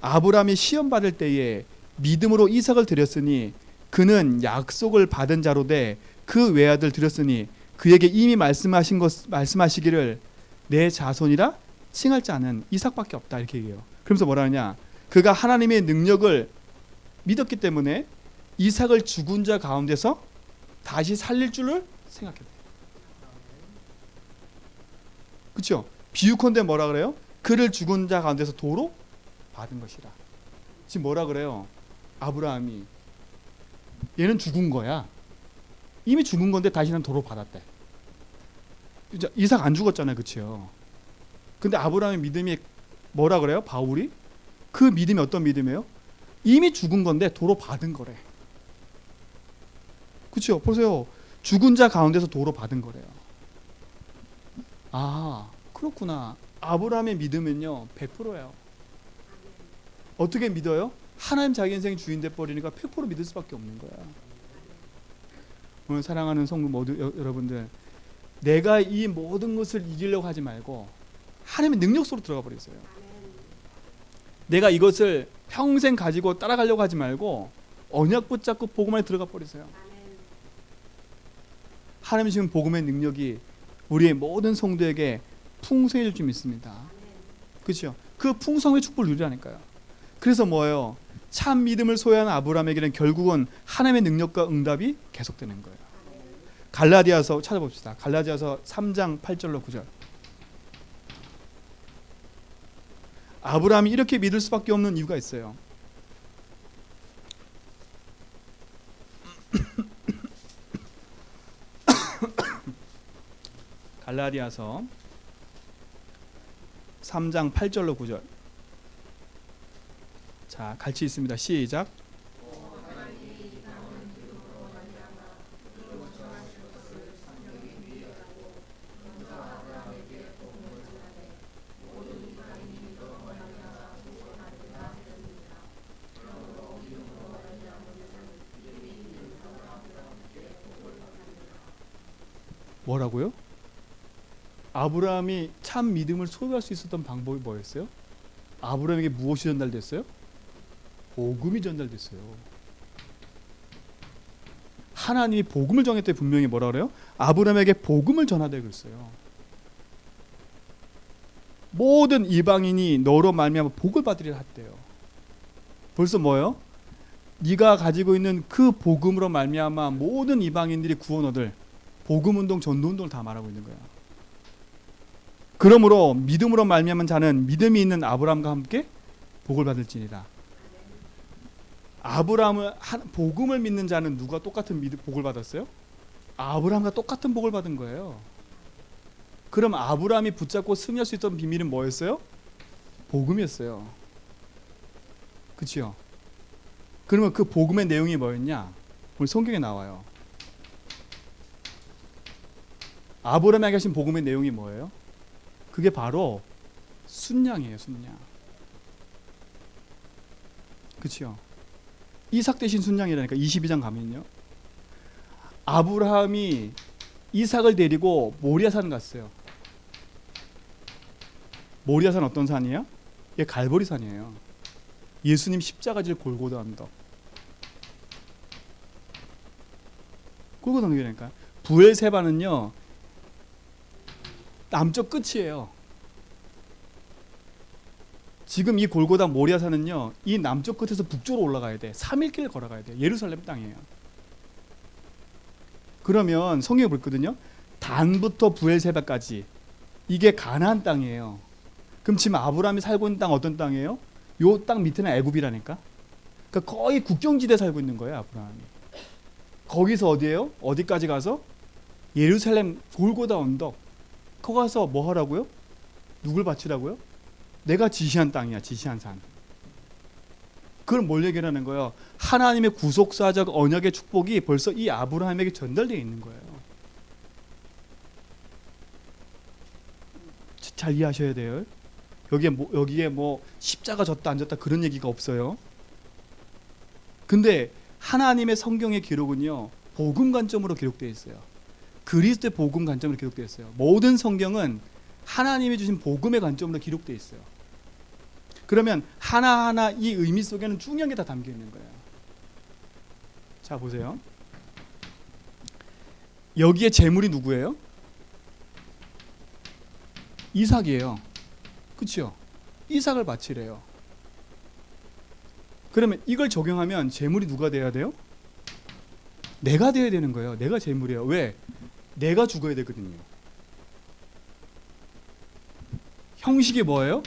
Speaker 1: 아브라함이 시험 받을 때에 믿음으로 이삭을 드렸으니 그는 약속을 받은 자로 돼 그 외아들 드렸으니 그에게 이미 말씀하시기를 내 자손이라 칭할 자는 이삭밖에 없다, 이렇게 얘기해요. 그러면서 뭐라 하냐? 그가 하나님의 능력을 믿었기 때문에 이삭을 죽은 자 가운데서 다시 살릴 줄을 생각했대요. 그렇죠? 비유컨대 뭐라 그래요? 그를 죽은 자 가운데서 도로 받은 것이라. 지금 뭐라 그래요? 아브라함이 얘는 죽은 거야. 이미 죽은 건데 다시는 도로 받았대. 이삭 안 죽었잖아요, 그렇죠? 근데 아브라함의 믿음이 뭐라 그래요? 바울이 그 믿음이 어떤 믿음이에요? 이미 죽은 건데 도로 받은 거래. 그렇죠? 보세요. 죽은 자 가운데서 도로 받은 거래요. 아, 그렇구나. 아브라함의 믿음은요 100%예요. 어떻게 믿어요? 하나님 자기 인생 주인 돼 버리니까 100% 믿을 수밖에 없는 거야. 오늘 사랑하는 성도 모두 여러분들, 내가 이 모든 것을 이기려고 하지 말고 하나님의 능력 속으로 들어가 버렸어요. 내가 이것을 평생 가지고 따라가려고 하지 말고 언약 붙잡고 복음 안에 들어가 버리세요. 하나님이 지금 복음의 능력이 우리의 모든 성도에게 풍성해질 줄 믿습니다. 그렇죠? 그 풍성의 축복을 누리라니까요. 그래서 뭐예요? 참 믿음을 소유한 아브라함에게는 결국은 하나님의 능력과 응답이 계속되는 거예요. 갈라디아서 찾아봅시다. 갈라디아서 3장 8절로 9절. 아브라함이 이렇게 믿을 수밖에 없는 이유가 있어요. 갈라디아서 3장 8절로 9절. 자, 같이 있습니다. 시작. 뭐라고요? 아브라함이 참 믿음을 소유할 수 있었던 방법이 뭐였어요? 아브라함에게 무엇이 전달됐어요? 복음이 전달됐어요. 하나님이 복음을 정했을 때 분명히 뭐라 그래요? 아브라함에게 복음을 전하되 그랬어요. 모든 이방인이 너로 말미암아 복을 받으리라 했대요. 벌써 뭐예요? 네가 가지고 있는 그 복음으로 말미암아 모든 이방인들이 구원 얻을 복음운동, 전도운동을 다 말하고 있는 거야. 그러므로 믿음으로 말미암은 자는 믿음이 있는 아브라함과 함께 복을 받을지니라. 아브라함을 복음을 믿는 자는 누가 똑같은 복을 받았어요? 아브라함과 똑같은 복을 받은 거예요. 그럼 아브라함이 붙잡고 승리할 수 있던 비밀은 뭐였어요? 복음이었어요. 그치요? 그러면 그 복음의 내용이 뭐였냐? 오늘 성경에 나와요. 아브라함에게 하신 복음의 내용이 뭐예요? 그게 바로 순양이에요. 순양. 그치요? 이삭 대신 순양이라니까. 22장 가면요, 아브라함이 이삭을 데리고 모리아산 갔어요. 모리아산 어떤 산이에요? 이게 갈보리 산이에요. 예수님 십자가 질 골고다 언덕. 골고다 언덕이라니까. 부엘세바는요 남쪽 끝이에요. 지금 이 골고다 모리아산은요 이 남쪽 끝에서 북쪽으로 올라가야 돼. 3일길 걸어가야 돼. 예루살렘 땅이에요. 그러면 성경에 보거든요. 단부터 부엘세바까지 이게 가나안 땅이에요. 그럼 지금 아브라함이 살고 있는 땅 어떤 땅이에요? 요 땅 밑에는 애굽이라니까. 그러니까 거의 국경지대에 살고 있는 거예요, 아브라함이. 거기서 어디예요? 어디까지 가서? 예루살렘 골고다 언덕. 거기 가서 뭐 하라고요? 누굴 바치라고요? 내가 지시한 땅이야, 지시한 산. 그걸 뭘 얘기하는 거예요? 하나님의 구속사적 언약의 축복이 벌써 이 아브라함에게 전달되어 있는 거예요. 잘 이해하셔야 돼요. 여기에 뭐 십자가 졌다 안 졌다 그런 얘기가 없어요. 근데 하나님의 성경의 기록은요 복음 관점으로 기록되어 있어요. 그리스도의 복음 관점으로 기록되어 있어요. 모든 성경은 하나님이 주신 복음의 관점으로 기록되어 있어요. 그러면 하나하나 이 의미 속에는 중요한 게 다 담겨 있는 거예요. 자 보세요. 여기에 제물이 누구예요? 이삭이에요. 그렇죠? 이삭을 바치래요. 그러면 이걸 적용하면 제물이 누가 돼야 돼요? 내가 돼야 되는 거예요. 내가 제물이에요. 왜? 내가 죽어야 되거든요. 형식이 뭐예요?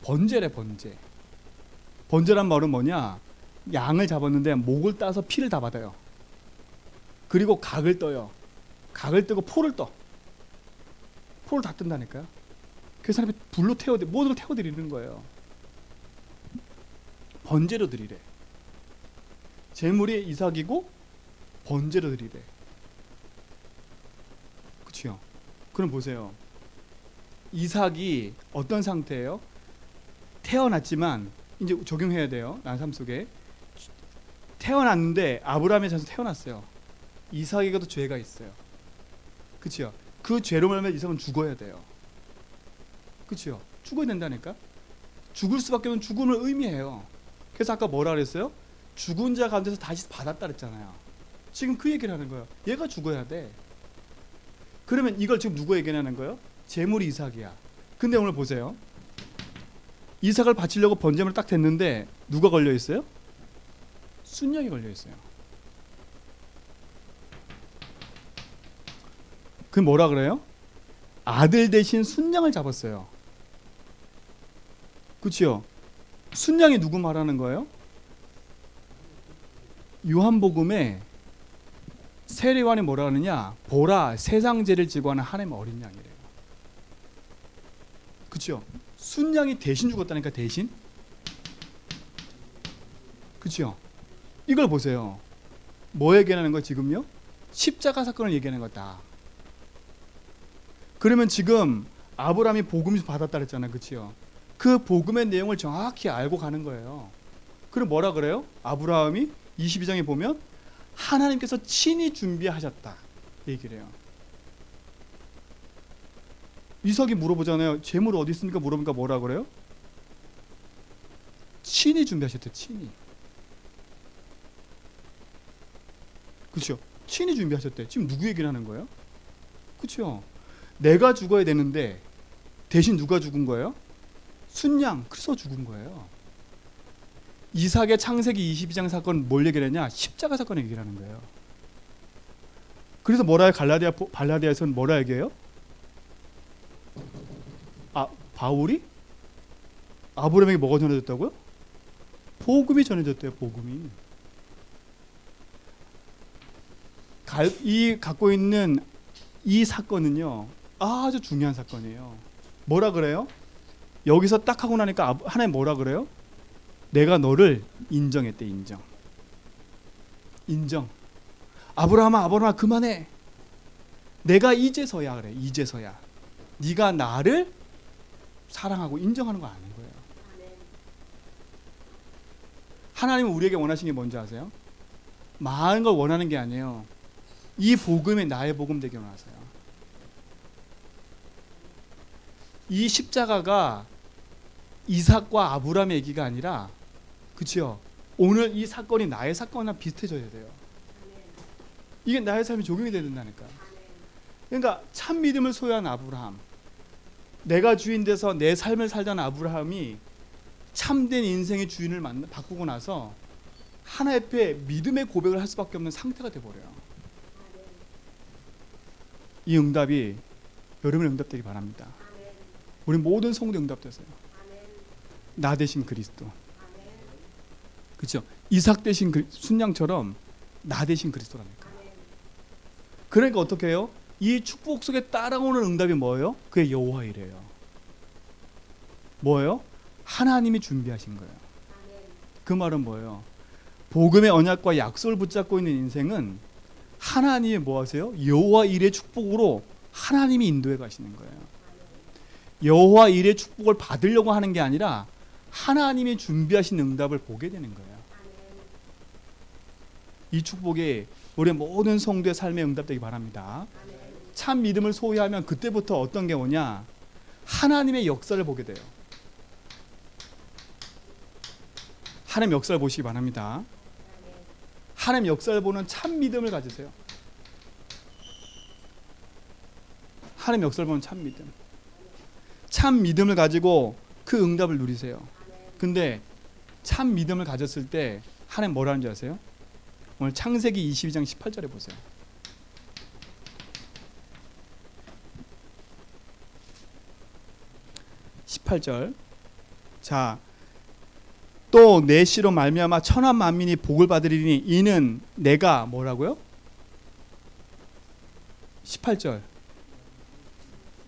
Speaker 1: 번제래, 번제. 번제란 말은 뭐냐? 양을 잡았는데 목을 따서 피를 다 받아요. 그리고 각을 떠요. 각을 뜨고 포를 떠. 포를 다 뜬다니까요. 그 사람이 불로 모두를 태워드리는 거예요. 번제로 드리래. 제물이 이삭이고 번제로 드리래. 그치요? 그럼 보세요. 이삭이 어떤 상태예요? 태어났지만 이제 적용해야 돼요. 난 삶 속에 태어났는데 아브라함의 자손 태어났어요. 이삭에게도 죄가 있어요. 그치요? 그 죄로 말하면 이삭은 죽어야 돼요. 그치요? 죽어야 된다니까. 죽을 수밖에 없는 죽음을 의미해요. 그래서 아까 뭐라 그랬어요? 죽은 자 가운데서 다시 받았다 그랬잖아요. 지금 그 얘기를 하는 거예요. 얘가 죽어야 돼. 그러면 이걸 지금 누구 얘기하는 거예요? 제물이 이삭이야. 근데 오늘 보세요. 이삭을 바치려고 번제물을 딱 댔는데 누가 걸려 있어요? 순양이 걸려 있어요. 그 뭐라 그래요? 아들 대신 순양을 잡았어요. 그렇죠? 순양이 누구 말하는 거예요? 요한복음에 세례요한이 뭐라 하느냐? 보라, 세상 죄를 지고 하는 하나님의 어린 양이래요. 그렇죠? 순양이 대신 죽었다니까. 대신. 그렇죠? 이걸 보세요. 뭐 얘기하는 거예요 지금요? 십자가 사건을 얘기하는 거다. 그러면 지금 아브라함이 복음을 받았다 그랬잖아요. 그렇죠? 그 복음의 내용을 정확히 알고 가는 거예요. 그럼 뭐라 그래요? 아브라함이 22장에 보면 하나님께서 친히 준비하셨다 얘기를 해요. 이삭이 물어보잖아요. 재물 어디 있습니까? 물어보니까 뭐라 그래요? 친히 준비하셨대. 친히. 그렇죠? 친히 준비하셨대. 지금 누구 얘기를 하는 거예요? 그렇죠? 내가 죽어야 되는데 대신 누가 죽은 거예요? 순양 그래서 죽은 거예요. 이삭의 창세기 22장 사건 뭘 얘기를 했냐? 십자가 사건을 얘기를 하는 거예요. 그래서 뭐라 해요? 발라디아에서는 뭐라 얘기해요? 바울이 아브라함에게 뭐가 전해졌다고요? 복음이 전해졌대요. 복음이. 이 갖고 있는 이 사건은요 아주 중요한 사건이에요. 뭐라 그래요? 여기서 딱 하고 나니까 하나님 뭐라 그래요? 내가 너를 인정했대. 인정. 아브라함아 그만해. 내가 이제서야 그래. 이제서야 네가 나를 사랑하고 인정하는 거 아는 거예요. 하나님은 우리에게 원하시는 게 뭔지 아세요? 많은 걸 원하는 게 아니에요. 이 복음이 나의 복음 되게 원하세요. 이 십자가가 이삭과 아브라함의 얘기가 아니라, 그렇죠? 오늘 이 사건이 나의 사건이랑 비슷해져야 돼요. 이게 나의 삶에 적용이 돼야 된다니까. 그러니까 참 믿음을 소유한 아브라함, 내가 주인 돼서 내 삶을 살던 아브라함이 참된 인생의 주인을 바꾸고 나서 하나님 앞에 믿음의 고백을 할 수밖에 없는 상태가 돼버려요. 이 응답이 여러분의 응답되기 바랍니다. 우리 모든 성도 응답되세요. 나 대신 그리스도. 그렇죠? 이삭 대신 순양처럼 나 대신 그리스도라니까. 그러니까 어떻게 해요? 이 축복 속에 따라오는 응답이 뭐예요? 그게 여호와 이래요. 뭐예요? 하나님이 준비하신 거예요. 그 말은 뭐예요? 복음의 언약과 약속을 붙잡고 있는 인생은 하나님이 뭐 하세요? 여호와 일의 축복으로 하나님이 인도해 가시는 거예요. 여호와 일의 축복을 받으려고 하는 게 아니라 하나님이 준비하신 응답을 보게 되는 거예요. 이 축복이 우리 모든 성도의 삶에 응답되기 바랍니다. 참 믿음을 소유하면 그때부터 어떤 게 오냐? 하나님의 역사를 보게 돼요. 하나님 역사를 보시기 바랍니다. 하나님 역사를 보는 참 믿음을 가지세요. 하나님 역사를 보는 참 믿음. 참 믿음을 가지고 그 응답을 누리세요. 근데 참 믿음을 가졌을 때 하나님 뭐라는 줄 아세요? 오늘 창세기 22장 18절에 보세요. 18절. 자, 또 내 씨로 말미암아 천한 만민이 복을 받으리니 이는 내가 뭐라고요? 18절.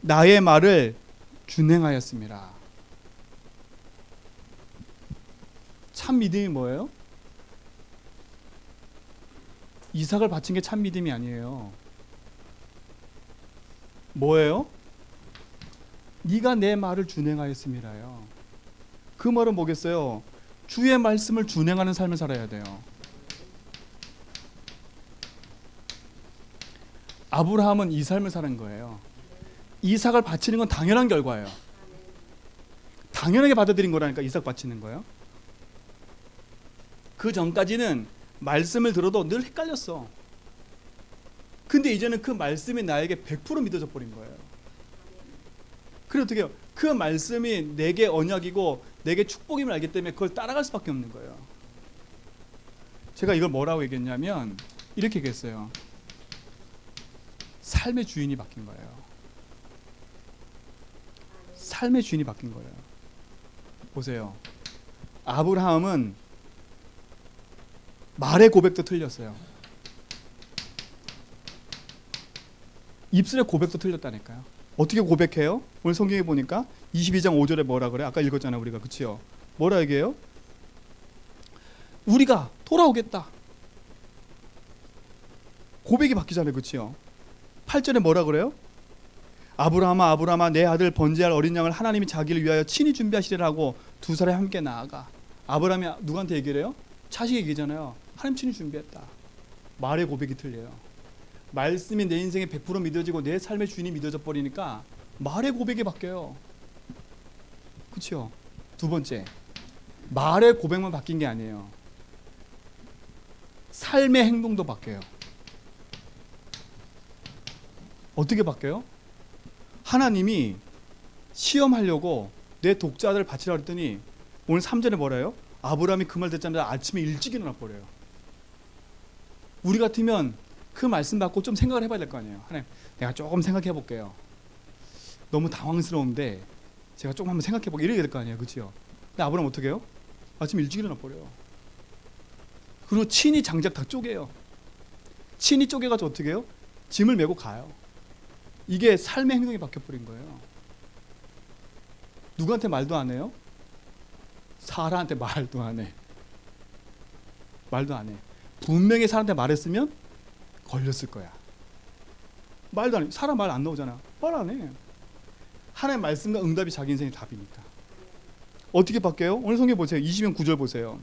Speaker 1: 나의 말을 준행하였습니다. 참 믿음이 뭐예요? 이삭을 바친 게 참 믿음이 아니에요. 뭐예요? 네가 내 말을 준행하였음이라요. 그 말은 뭐겠어요? 주의 말씀을 준행하는 삶을 살아야 돼요. 아브라함은 이 삶을 사는 거예요. 이삭을 바치는 건 당연한 결과예요. 당연하게 받아들인 거라니까. 이삭 바치는 거예요. 그 전까지는 말씀을 들어도 늘 헷갈렸어. 근데 이제는 그 말씀이 나에게 100% 믿어져 버린 거예요. 그래 어떻게 해요? 그 말씀이 내게 언약이고 내게 축복임을 알기 때문에 그걸 따라갈 수밖에 없는 거예요. 제가 이걸 뭐라고 얘기했냐면 이렇게 얘기했어요. 삶의 주인이 바뀐 거예요. 삶의 주인이 바뀐 거예요. 보세요. 아브라함은 말의 고백도 틀렸어요. 입술의 고백도 틀렸다니까요. 어떻게 고백해요? 오늘 성경에 보니까 22장 5절에 뭐라 그래? 아까 읽었잖아요, 우리가. 그치요? 뭐라 얘기해요? 우리가 돌아오겠다. 고백이 바뀌잖아요. 그치요? 8절에 뭐라 그래요? 아브라함아 아브라함아 내 아들 번제할 어린 양을 하나님이 자기를 위하여 친히 준비하시리라고 두 사람이 함께 나아가. 아브라함이 누구한테 얘기를 해요? 자식 얘기잖아요. 하나님 친히 준비했다. 말의 고백이 틀려요. 말씀이 내 인생에 100% 믿어지고 내 삶의 주인이 믿어져 버리니까 말의 고백이 바뀌어요. 그렇죠? 두 번째, 말의 고백만 바뀐 게 아니에요. 삶의 행동도 바뀌어요. 어떻게 바뀌어요? 하나님이 시험하려고 내 독자들 바치라고 했더니 오늘 3절에 뭐래요? 아브라함이 그 말 듣자마자 아침에 일찍 일어나 버려요. 우리 같으면 그 말씀 받고 좀 생각을 해봐야 될 거 아니에요. 하나님, 내가 조금 생각해 볼게요. 너무 당황스러운데 제가 조금 한번 생각해 보게 이래야 될 거 아니에요. 그렇죠? 근데 아브라함 어떻게 해요? 아침에 일찍 일어나 버려요. 그리고 친히 장작 다 쪼개요. 친히 쪼개가지고 어떻게 해요? 짐을 메고 가요. 이게 삶의 행동이 바뀌어버린 거예요. 누구한테 말도 안 해요? 사라한테 말도 안 해. 말도 안 해. 분명히 사라한테 말했으면 걸렸을 거야. 말도 안 해. 사라 말 안 나오잖아. 말 안 해. 하나님의 말씀과 응답이 자기 인생의 답이니까. 어떻게 바뀌어요? 오늘 성경 보세요. 20년 9절 보세요.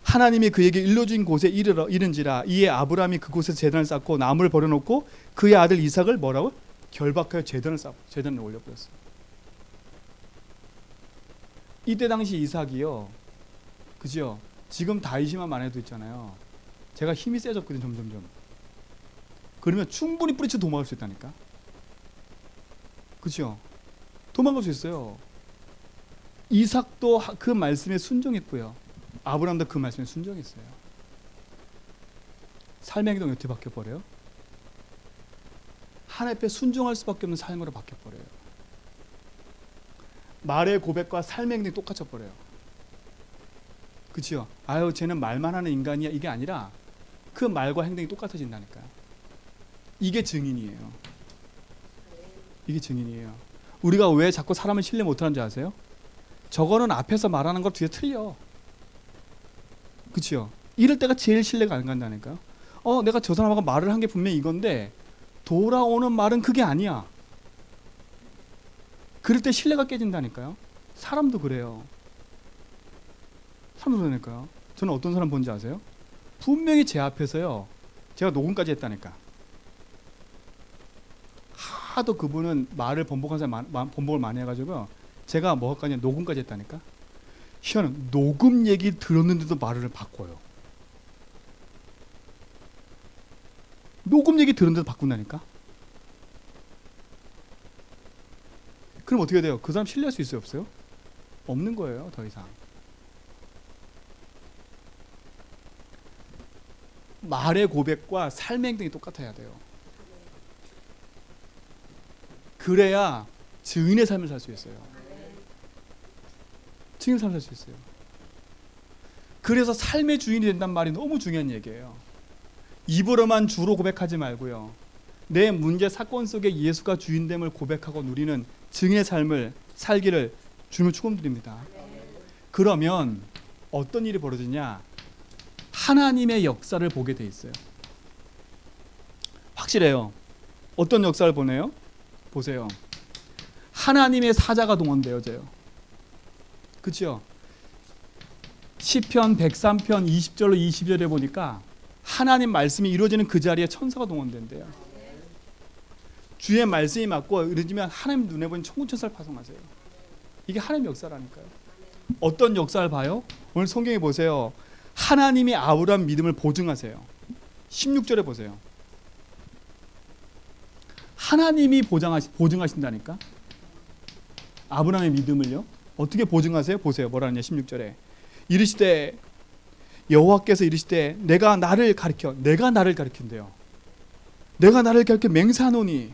Speaker 1: 하나님이 그에게 일러준 곳에 이른지라 이에 아브라함이 그곳에서 제단을 쌓고 나무를 버려놓고 그의 아들 이삭을 뭐라고? 결박하여 제단을 올려버렸어요. 이때 당시 이삭이요, 그죠? 지금 다윗이만 만해도 있잖아요. 제가 힘이 세졌거든요, 점점점. 그러면 충분히 뿌리쳐 도망갈 수 있다니까. 그죠? 도망갈 수 있어요. 이삭도 그 말씀에 순종했고요. 아브라함도 그 말씀에 순종했어요. 삶의 행동이 어떻게 바뀌어버려요? 하나님 앞에 순종할 수밖에 없는 삶으로 바뀌어버려요. 말의 고백과 삶의 행동이 똑같아버려요. 그치요? 아유 쟤는 말만 하는 인간이야 이게 아니라 그 말과 행동이 똑같아진다니까요. 이게 증인이에요. 이게 증인이에요. 우리가 왜 자꾸 사람을 신뢰 못하는지 아세요? 저거는 앞에서 말하는 것 뒤에 틀려. 그치요? 이럴 때가 제일 신뢰가 안 간다니까요. 내가 저 사람하고 말을 한 게 분명히 이건데 돌아오는 말은 그게 아니야. 그럴 때 신뢰가 깨진다니까요. 사람도 그래요. 사람도 그러니까요. 저는 어떤 사람 본지 아세요? 분명히 제 앞에서요, 제가 녹음까지 했다니까. 하도 그분은 말을 번복을 많이 해가지고 제가 뭐까지 녹음까지 했다니까. 희한은 녹음 얘기 들었는데도 말을 바꿔요. 녹음 얘기 들었는데도 바꾼다니까. 그럼 어떻게 돼요? 그 사람 신뢰할 수 있어요, 없어요? 없는 거예요, 더 이상. 말의 고백과 삶의 행동이 똑같아야 돼요. 그래야 증인의 삶을 살 수 있어요. 증인의 삶을 살 수 있어요. 그래서 삶의 주인이 된단 말이 너무 중요한 얘기예요. 입으로만 주로 고백하지 말고요. 내 문제 사건 속에 예수가 주인됨을 고백하고 누리는 증인의 삶을 살기를 주님을 축원드립니다. 그러면 어떤 일이 벌어지냐? 하나님의 역사를 보게 돼 있어요. 확실해요. 어떤 역사를 보네요? 보세요. 하나님의 사자가 동원되어져요. 그렇죠? 시편 103편 20절로 22절에 보니까 하나님 말씀이 이루어지는 그 자리에 천사가 동원된대요. 주의 말씀이 맞고 이러지면 하나님 눈에 보이는 천군천사를 파송하세요. 이게 하나님의 역사라니까요. 어떤 역사를 봐요? 오늘 성경에 보세요. 하나님이 아브라함 믿음을 보증하세요. 16절에 보세요. 하나님이 보증하신다니까. 아브라함의 믿음을요. 어떻게 보증하세요? 보세요. 뭐라느냐 16절에. 이르시되 여호와께서 이르시되 내가 나를 가리킨대요. 내가 나를 가리켜 맹세하노니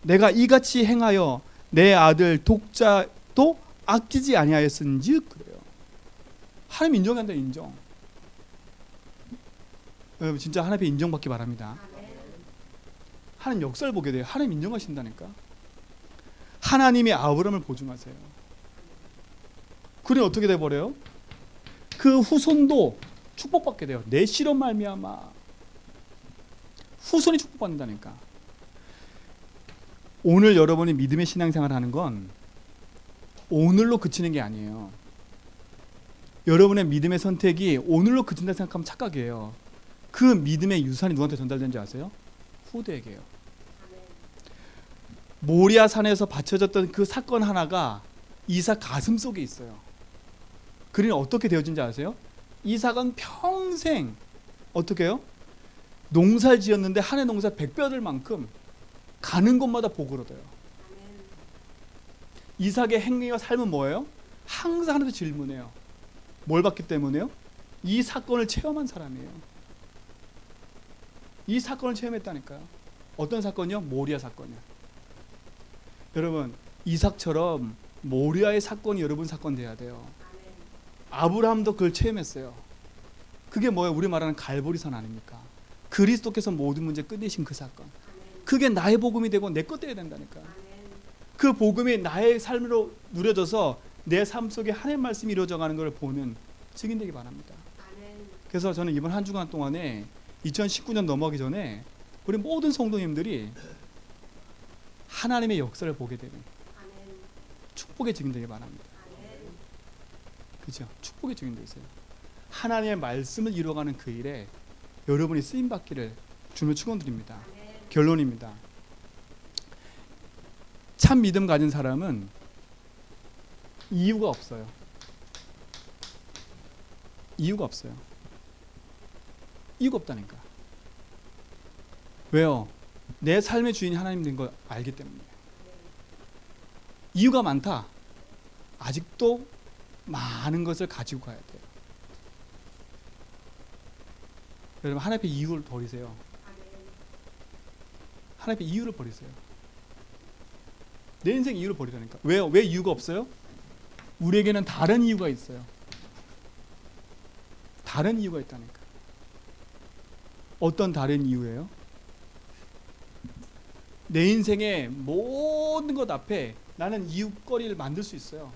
Speaker 1: 내가 이같이 행하여 내 아들 독자도 아끼지 아니하였은즉 그래요. 하나님 인정한다. 인정. 여러분 진짜 하나님 인정받기 바랍니다. 하나님 역사를 보게 돼요. 하나님 인정하신다니까. 하나님이 아브라함을 보증하세요. 그래 어떻게 돼버려요? 그 후손도 축복받게 돼요. 내 씨로 말미암아 후손이 축복받는다니까. 오늘 여러분이 믿음의 신앙생활을 하는 건 오늘로 그치는 게 아니에요. 여러분의 믿음의 선택이 오늘로 그친다 생각하면 착각이에요. 그 믿음의 유산이 누구한테 전달되는지 아세요? 후대에게요. 모리아 산에서 바쳐졌던 그 사건 하나가 이삭 가슴 속에 있어요. 그리는 어떻게 되어진지 아세요? 이삭은 평생 어떻게 해요? 농사를 지었는데 한 해 농사 100배 얻을 만큼 가는 곳마다 복을 얻어요. 이삭의 행위와 삶은 뭐예요? 항상 하나님께 질문해요. 뭘 받기 때문에요? 이 사건을 체험한 사람이에요. 이 사건을 체험했다니까요. 어떤 사건이요? 모리아 사건이요. 여러분, 이삭처럼 모리아의 사건이 여러분 사건 돼야 돼요. 아브라함도 그걸 체험했어요. 그게 뭐예요? 우리 말하는 갈보리산 아닙니까? 그리스도께서 모든 문제 끝내신 그 사건. 그게 나의 복음이 되고 내 것 돼야 된다니까. 그 복음이 나의 삶으로 누려져서 내 삶 속에 하나님의 말씀이 이루어져가는 걸 보는 증인 되기 바랍니다. 그래서 저는 이번 한 주간 동안에 2019년 넘어가기 전에 우리 모든 성도님들이 하나님의 역사를 보게 되는 축복의 증인 되기 바랍니다. 그죠? 축복의 증인 되세요. 하나님의 말씀을 이루어가는 그 일에 여러분이 쓰임 받기를 주님을 축원드립니다. 결론입니다. 참 믿음 가진 사람은 이유가 없어요. 이유가 없어요. 이유가 없다니까. 왜요? 내 삶의 주인이 하나님 된 걸 알기 때문에. 이유가 많다. 아직도 많은 것을 가지고 가야 돼요. 여러분, 하나님 앞에 이유를 버리세요. 하나님 앞에 이유를 버리세요. 내 인생 이유를 버리라니까. 왜요? 왜 이유가 없어요? 우리에게는 다른 이유가 있어요. 다른 이유가 있다니까. 어떤 다른 이유예요? 내 인생의 모든 것 앞에 나는 이유거리를 만들 수 있어요.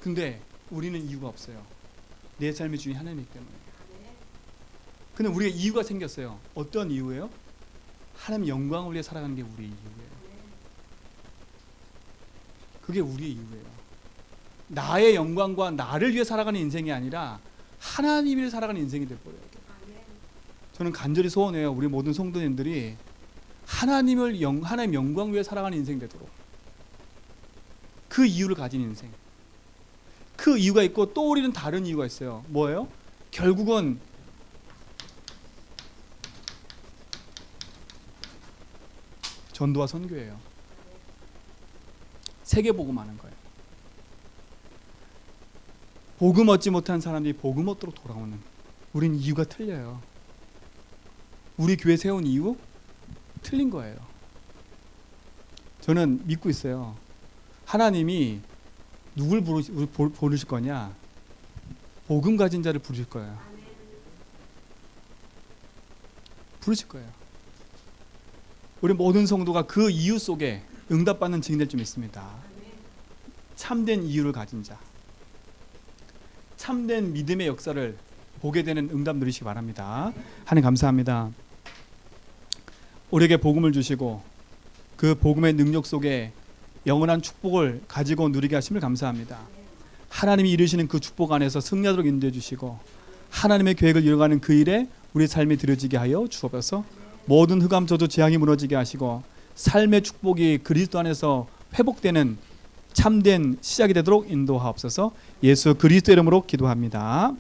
Speaker 1: 근데 우리는 이유가 없어요. 내 삶의 주인 하나님이기 때문에. 근데 우리가 이유가 생겼어요. 어떤 이유예요? 하나님 영광을 위해 살아가는 게 우리의 이유예요. 그게 우리의 이유예요. 나의 영광과 나를 위해 살아가는 인생이 아니라 하나님을 위해 살아가는 인생이 되어버려야 돼요. 저는 간절히 소원해요. 우리 모든 성도님들이 하나님 영광 위해 살아가는 인생이 되도록. 그 이유를 가진 인생. 그 이유가 있고 또 우리는 다른 이유가 있어요. 뭐예요? 결국은 전도와 선교예요. 세계 복음하는 거예요. 복음 얻지 못한 사람들이 복음 얻도록 돌아오는. 우린 이유가 틀려요. 우리 교회 세운 이유 틀린 거예요. 저는 믿고 있어요. 하나님이 누굴 부르실 거냐? 복음 가진 자를 부르실 거예요. 부르실 거예요. 우리 모든 성도가 그 이유 속에 응답받는 증인될 좀 있습니다. 참된 이유를 가진 자, 참된 믿음의 역사를 보게 되는 응답 누리시기 바랍니다. 하나님 감사합니다. 우리에게 복음을 주시고 그 복음의 능력 속에 영원한 축복을 가지고 누리게 하심을 감사합니다. 하나님이 이루시는 그 축복 안에서 승리하도록 인도해 주시고 하나님의 계획을 이뤄가는 그 일에 우리 삶이 드려지게 하여 주옵소서. 모든 흑암 저주 재앙이 무너지게 하시고 삶의 축복이 그리스도 안에서 회복되는 참된 시작이 되도록 인도하옵소서. 예수 그리스도 이름으로 기도합니다.